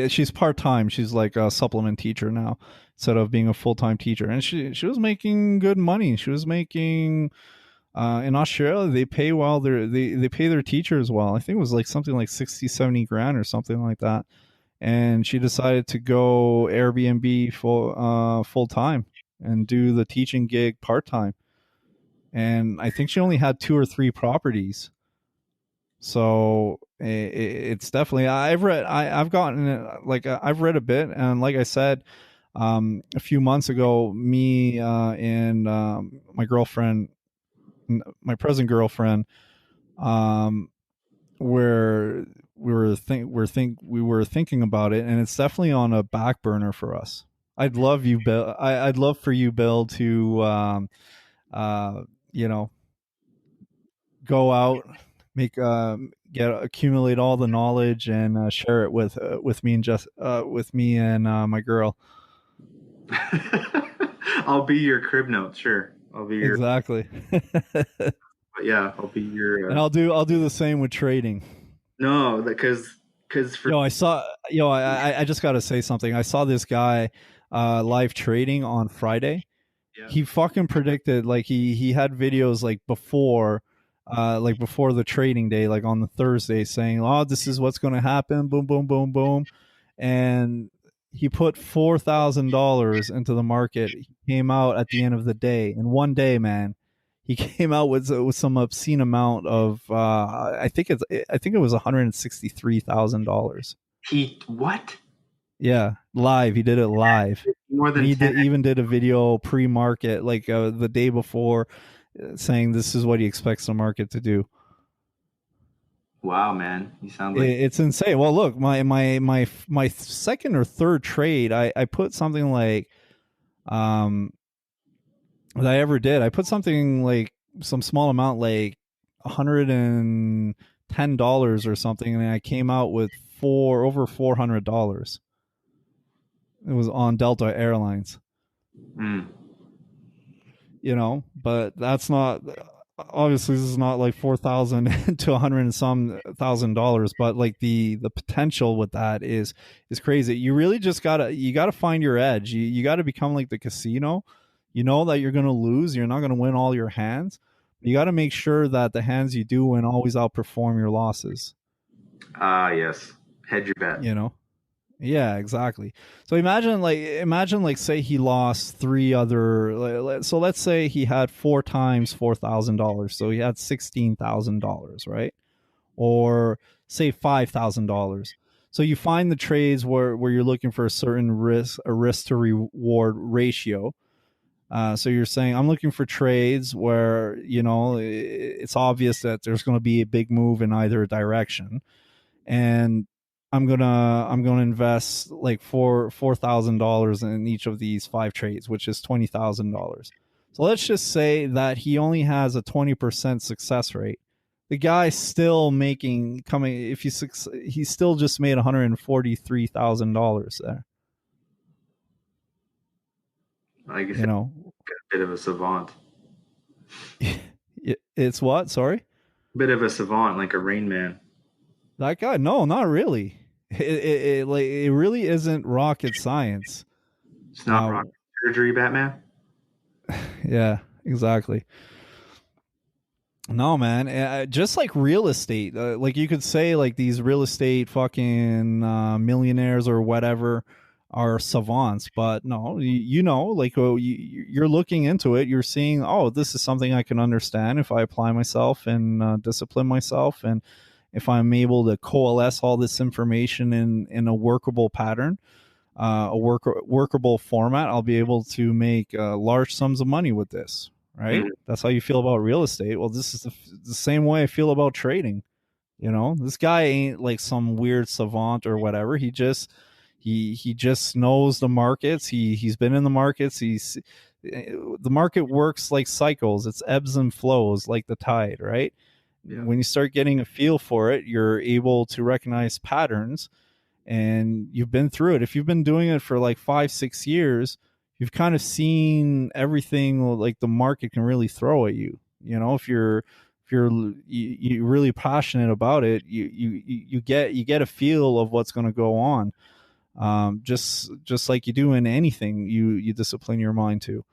she's part time. She's like a supplement teacher now instead of being a full time teacher. And she was making good money. She was making in Australia, they pay they pay their teachers well. I think it was like something like 60, 70 grand or something like that. And she decided to go Airbnb full time and do the teaching gig part time. And I think she only had two or three properties. So It's definitely, I've gotten like I've read a bit, and like I said, a few months ago, me and my girlfriend, my present girlfriend, um, where we were thinking about it, and it's definitely on a back burner for us. I'd love you, Bill. I'd love for you, Bill, to uh, you know, go out, make get accumulate all the knowledge and share it with me and just with me and my girl.
I'll be your crib note, sure. I'll be your,
Exactly.
yeah, I'll be your,
And I'll do the same with trading.
no, because for,
I saw, I just got to say something. I saw this guy live trading on Friday.
yeah,
He fucking predicted, like, he had videos like before the trading day, like on the Thursday, saying, "Oh, this is what's going to happen." Boom, boom, boom, boom, and he put $4,000 into the market. He came out at the end of the day, in one day, man. He came out with some obscene amount of I think it was $163,000.
what?
Yeah, live. He did it live,
More
and
than 10.
even did a video pre-market, like the day before, saying this is what he expects the market to do.
Wow, man. You sound like,
It's insane. Well, look, my second or third trade, I put something like um that I ever did. I put something like some small amount, like $110 or something, and I came out with over $400. It was on Delta Airlines.
mm,
But that's not, obviously this is not like 4,000 to 100 and some $1,000, but like the potential with that is crazy. You really just gotta find your edge. You gotta become like the casino. You know that you're gonna lose, you're not gonna win all your hands. You gotta make sure that the hands you do win always outperform your losses.
yes. Hedge your bet.
you know Yeah, exactly. So imagine like say he lost three other. So let's say he had four times $4,000. So he had $16,000, right? Or say $5,000. So you find the trades where you're looking for a risk to reward ratio. So you're saying I'm looking for trades where it's obvious that there's going to be a big move in either direction, and I'm gonna invest like $4,000 in each of these five trades, which is $20,000. So let's just say that he only has a 20% success rate. The guy's still making coming if he still just made $143,000 there.
I guess
You know,
a bit of a savant.
it's what? Sorry,
Bit of a savant, like a Rain Man.
that guy? No, not really. It really isn't rocket science.
It's not rocket surgery, Batman.
Yeah, exactly. No, man. Just like real estate, like you could say, like these real estate fucking millionaires or whatever are savants, but no, like you're looking into it, you're seeing, oh, this is something I can understand if I apply myself and discipline myself, and if I'm able to coalesce all this information in a workable pattern, workable format, I'll be able to make large sums of money with this. Right?
Mm,
That's how you feel about real estate. Well, this is the same way I feel about trading. This guy ain't like some weird savant or whatever. He just knows the markets. He's been in the markets. The market works like cycles. It's ebbs and flows like the tide, right?
yeah.
When you start getting a feel for it, you're able to recognize patterns, and you've been through it. If you've been doing it for like 5-6 years, you've kind of seen everything like the market can really throw at you. If you're really passionate about it, you get a feel of what's going to go on. Just like you do in anything, you discipline your mind to.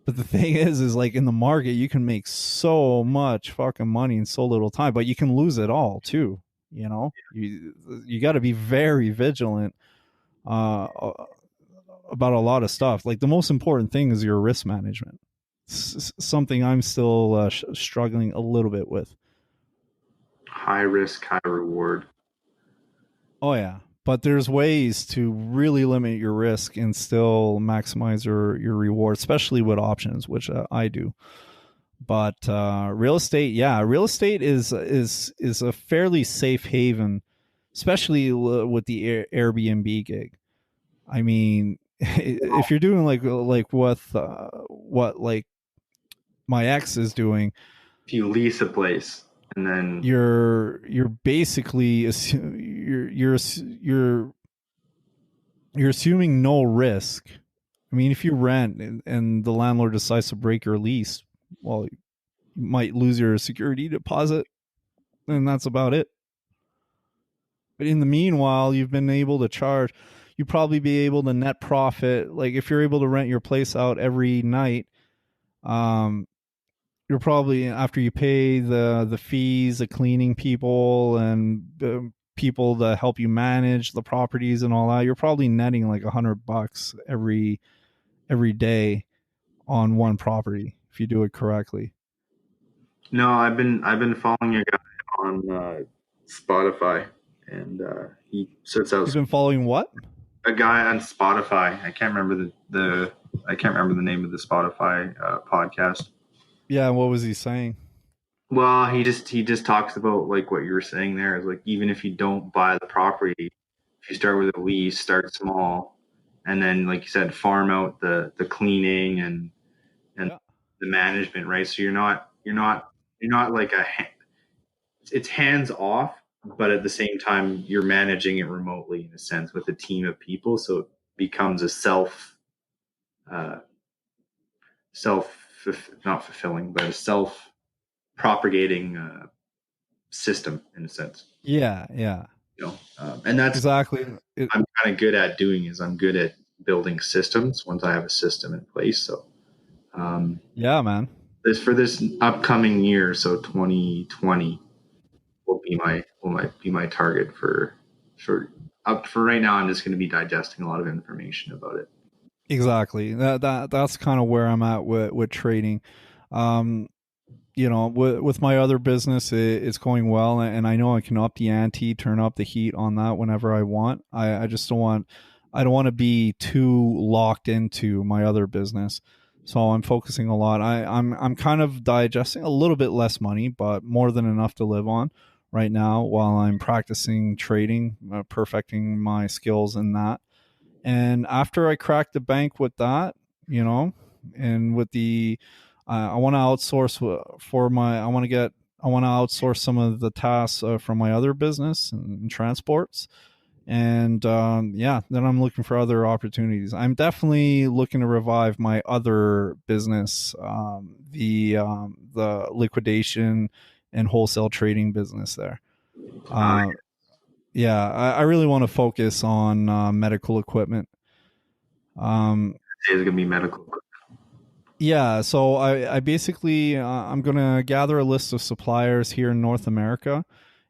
But the thing is like in the market, you can make so much fucking money in so little time, but you can lose it all too. You got to be very vigilant uh, about a lot of stuff. Like the most important thing is your risk management. Something I'm still struggling a little bit with.
high risk, high reward.
Oh yeah, but there's ways to really limit your risk and still maximize your reward, especially with options, which I do. But real estate, yeah, real estate is a fairly safe haven, especially with the Airbnb gig. I mean, if you're doing like what like my ex is doing,
If you lease a place and then
you're basically you're assuming no risk. I mean, if you rent and the landlord decides to break your lease, well, you might lose your security deposit, and that's about it. But in the meanwhile, you've been able to charge. You probably be able to net profit. Like if you're able to rent your place out every night, um, you're probably after you pay the fees, the cleaning people, and people to help you manage the properties and all that. You're probably netting like $100 every day on one property if you do it correctly.
no, I've been following a guy on Spotify, and he sets out
You've been following what?
a guy on Spotify. I can't remember the name of the Spotify podcast.
Yeah, what was he saying?
Well, he just talks about like what you were saying there is like even if you don't buy the property, if you start with a lease, start small, and then like you said, farm out the cleaning and
Yeah.
the management, right? So you're not like it's hands off, but at the same time you're managing it remotely in a sense with a team of people, so it becomes a uh, self not fulfilling, but a self propagating system in a sense.
Yeah.
And that's
Exactly.
I'm kind of good at doing is I'm good at building systems once I have a system in place. So
Yeah, man.
this upcoming year, so 2020 will be my target for up for right now. I'm just going to be digesting a lot of information about it.
Exactly. That's kind of where I'm at with trading. Um, with my other business, it's going well, and I know I can up the ante, turn up the heat on that whenever I want. I just I don't want to be too locked into my other business. So I'm focusing a lot. I'm kind of digesting a little bit less money, but more than enough to live on right now while I'm practicing trading, perfecting my skills in that. And after I crack the bank with that, and with the I want to outsource I want to outsource some of the tasks from my other business and transports. And yeah, then I'm looking for other opportunities. I'm definitely looking to revive my other business, the liquidation and wholesale trading business there. Yeah, I really want to focus on medical equipment.
It's going to be medical.
Yeah, so I basically I'm gonna gather a list of suppliers here in North America,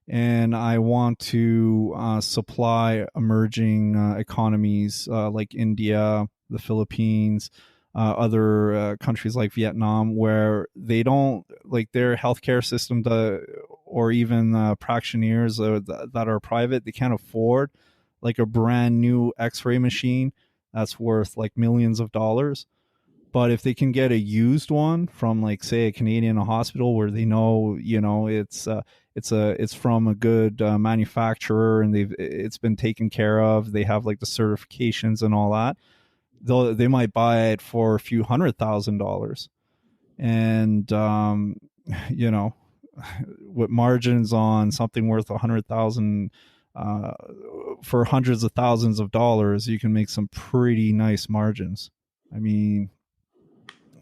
and I want to supply emerging economies like India, the Philippines, other countries like Vietnam, where they don't like their healthcare system or even practitioners that are private, they can't afford like a brand new X-ray machine that's worth like millions of dollars. But if they can get a used one from like say a Canadian hospital where they know it's from a good manufacturer and it's been taken care of, they have like the certifications and all that, they might buy it for a few $100,000. And you know with margins on something worth 100,000 uh, for hundreds of thousands of dollars, you can make some pretty nice margins. I mean,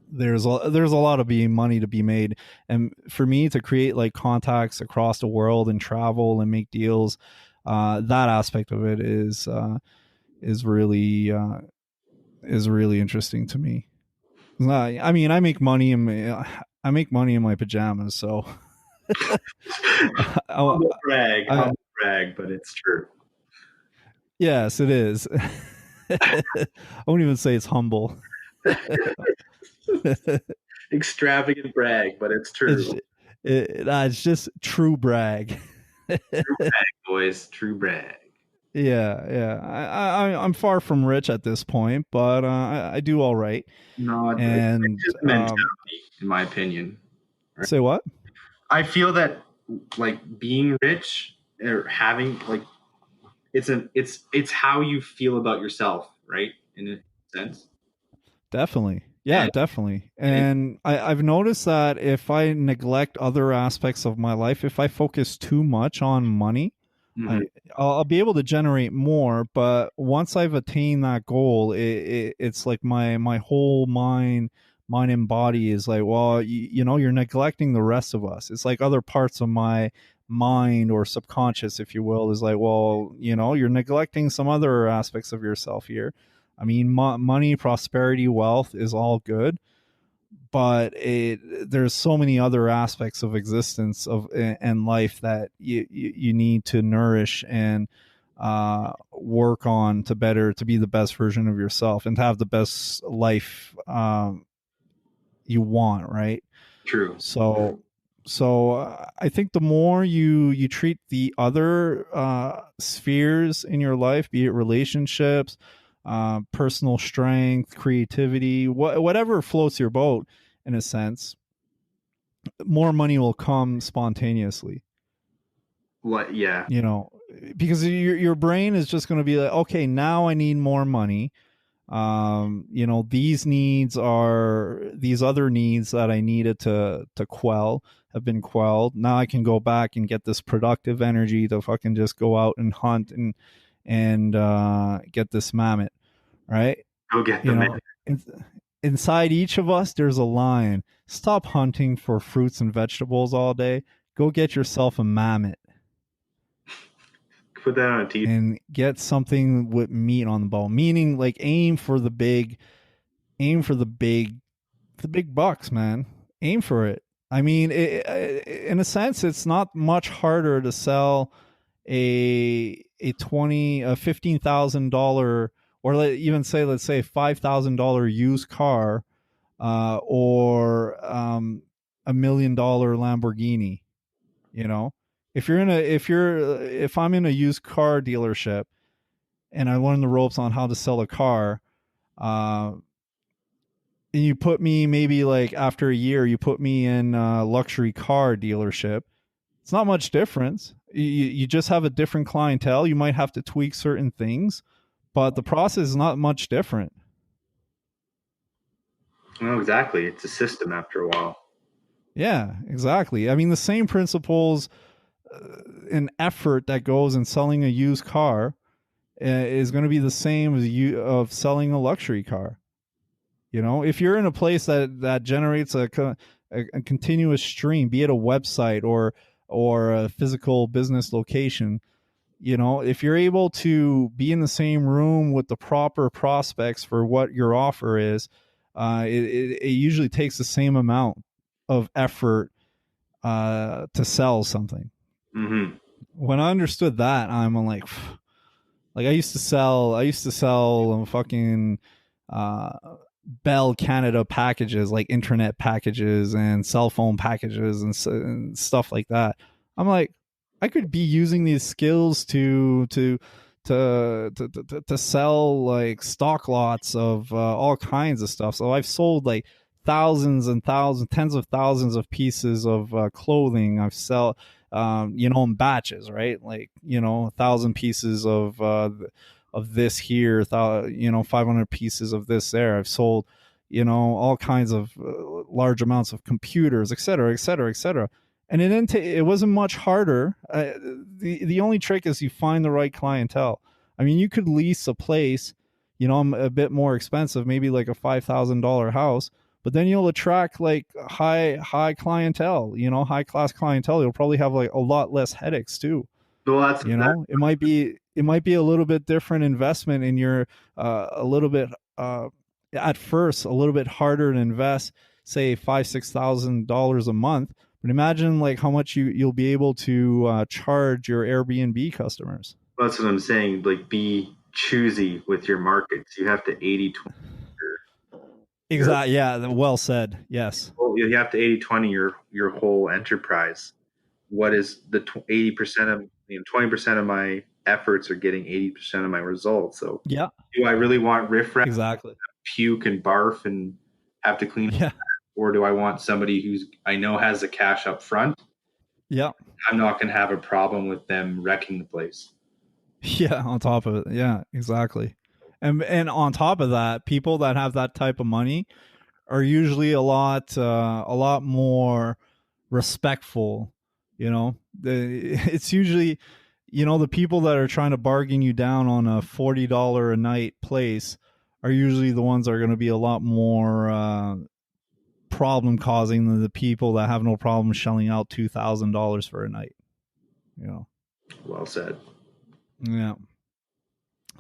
there's a lot of money to be made, and for me to create like contacts across the world and travel and make deals, that aspect of it is really interesting to me. I mean, I make money in my pajamas, so
Humble brag,
I,
but it's true.
yes, it is. I won't even say it's humble.
Extravagant brag, but it's true.
It's just true brag.
Boys, true brag.
Yeah. I'm far from rich at this point, but I do all right.
No, it's
And
just mentality, in my opinion. Right?
say what?
I feel that like being rich or having like it's how you feel about yourself, right? In a sense.
Definitely. Yeah,
And,
definitely.
and
And I've noticed that if I neglect other aspects of my life, if I focus too much on money,
mhm,
I, I'll be able to generate more. But once I've attained that goal, it's like my whole mind and body is like, well, you know, you're neglecting the rest of us. It's like other parts of my mind or subconscious, if you will, is like, well, you know, you're neglecting some other aspects of yourself here. I mean, money, prosperity, wealth is all good, but there's so many other aspects of existence of and life that you need to nourish and work on to be the best version of yourself and to have the best life you want, right?
true.
So I think the more you treat the other spheres in your life, be it relationships, personal strength, creativity, whatever floats your boat, in a sense, more money will come spontaneously.
What? Yeah.
You know, because your brain is just going to be like, okay, now I need more money. You know, these other needs that I needed to quell have been quelled. Now I can go back and get this productive energy to fucking just go out and hunt and get this mammoth, right?
Go get the
You
man.
know, inside each of us there's a lion. Stop hunting for fruits and vegetables all day. Go get yourself a mammoth
Put that on a t.
and get something with meat on the bone. Meaning, like, aim for the big bucks, man. Aim for it. I mean, in a sense, it's not much harder to sell a $15,000, or even say, let's say, $5,000 used car, or $1 million Lamborghini. You know, if I'm in a used car dealership and I learn the ropes on how to sell a car, uh, and you put me, maybe like after a year, you put me in a luxury car dealership. It's not much difference. You just have a different clientele. You might have to tweak certain things, but the process is not much different.
No, exactly. It's a system after a while.
Yeah, exactly. I mean, the same principles and effort that goes in selling a used car is going to be the same as you of selling a luxury car. You know, if you're in a place that generates a continuous stream, be it a website or a physical business location, you know, if you're able to be in the same room with the proper prospects for what your offer is, it usually takes the same amount of effort to sell something.
Mm-hmm.
When I understood that, I'm like, I used to sell fucking uh, Bell Canada packages, like internet packages and cell phone packages and stuff like that. I'm like, I could be using these skills to sell like stock lots of all kinds of stuff. So I've sold like thousands and thousands, tens of thousands of pieces of clothing. I've sell you know, in batches, right? Like, you know, 1,000 pieces of this here, you know, 500 pieces of this there. I've sold, you know, all kinds of large amounts of computers, et cetera, et cetera, et cetera. And it wasn't much harder. The only trick is you find the right clientele. I mean, you could lease a place, you know, a bit more expensive, maybe like a $5,000 house, but then you'll attract like high clientele, you know, high class clientele. You'll probably have like a lot less headaches too.
Well, that's
You
that.
know, it might be a little bit different investment in your a little bit at first a little bit harder to invest, say $5,000-6,000 a month. But imagine like how much you'll be able to charge your Airbnb customers.
That's what I'm saying. Like, be choosy with your markets. You have to 80/20 your
Exactly. Yeah. Well said. Yes.
you have to 80/20 your whole enterprise. what is the 80% of 20% of my efforts are getting 80% of my results. So
Yeah,
do I really want riffraff,
exactly.
puke and barf and have to clean up,
Yeah,
or do I want somebody who's I know has the cash up front?
yeah,
I'm not going to have a problem with them wrecking the place.
yeah. On top of it, yeah, exactly. And on top of that, people that have that type of money are usually a lot more respectful. You know, it's usually, the people that are trying to bargain you down on a $40 a night place are usually the ones that are going to be a lot more problem causing than the people that have no problem shelling out $2,000 for a night. You know,
Well said.
yeah.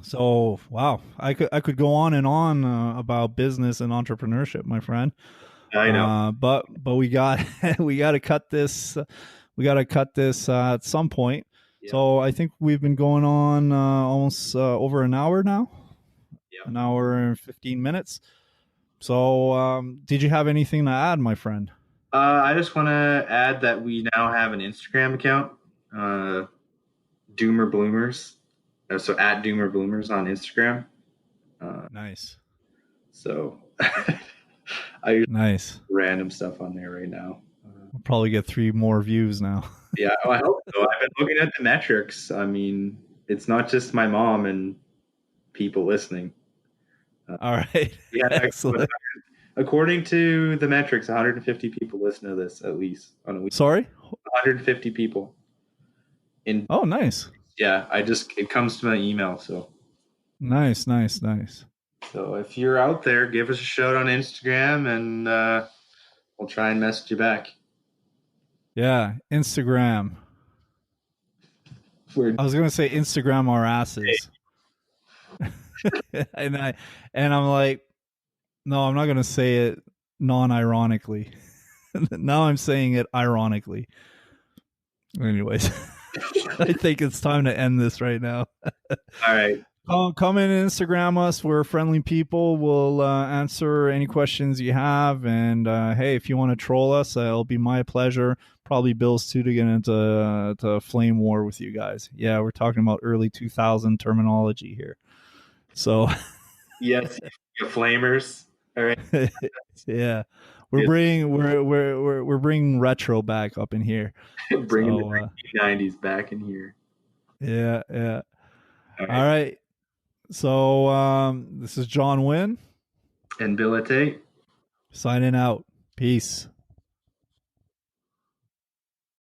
So wow, I could go on and on about business and entrepreneurship, my friend.
I know.
But we got we got to cut this. We got to cut this at some point.
Yeah.
So I think we've been going on almost over an hour now,
Yeah.
an hour and 15 minutes. So did you have anything to add, my friend?
I just want to add that we now have an Instagram account, Doomer Bloomers. So at Doomer Bloomers on Instagram.
Nice,
So I use
nice.
random stuff on there right now.
We'll probably get 3 more views now.
Yeah, I hope so. I've been looking at the metrics. I mean, it's not just my mom and people listening.
All right,
Yeah,
excellent.
according to the metrics, 150 people listen to this at least on a week.
Sorry.
150 people.
Oh, nice,
Yeah, it comes to my email.
nice, nice, nice.
So if you're out there, give us a shout on Instagram, and we'll try and message you back.
Yeah, Instagram. I was gonna say Instagram our asses, and I'm like, no, I'm not gonna say it non-ironically. Now I'm saying it ironically. Anyways, I think it's time to end this right now.
All right.
Come in and Instagram us. We're friendly people. We'll answer any questions you have. And hey, if you want to troll us, it'll be my pleasure. Probably Bill's too to get into to flame war with you guys. Yeah, we're talking about early 2000 terminology here. So
Yes, you flamers. All right.
yeah, we're bringing retro back up in here.
Bringing
So,
the 1990s back in here.
yeah, yeah.
All right.
All right. So this is John Wynn
And Bill Tate.
signing out. Peace.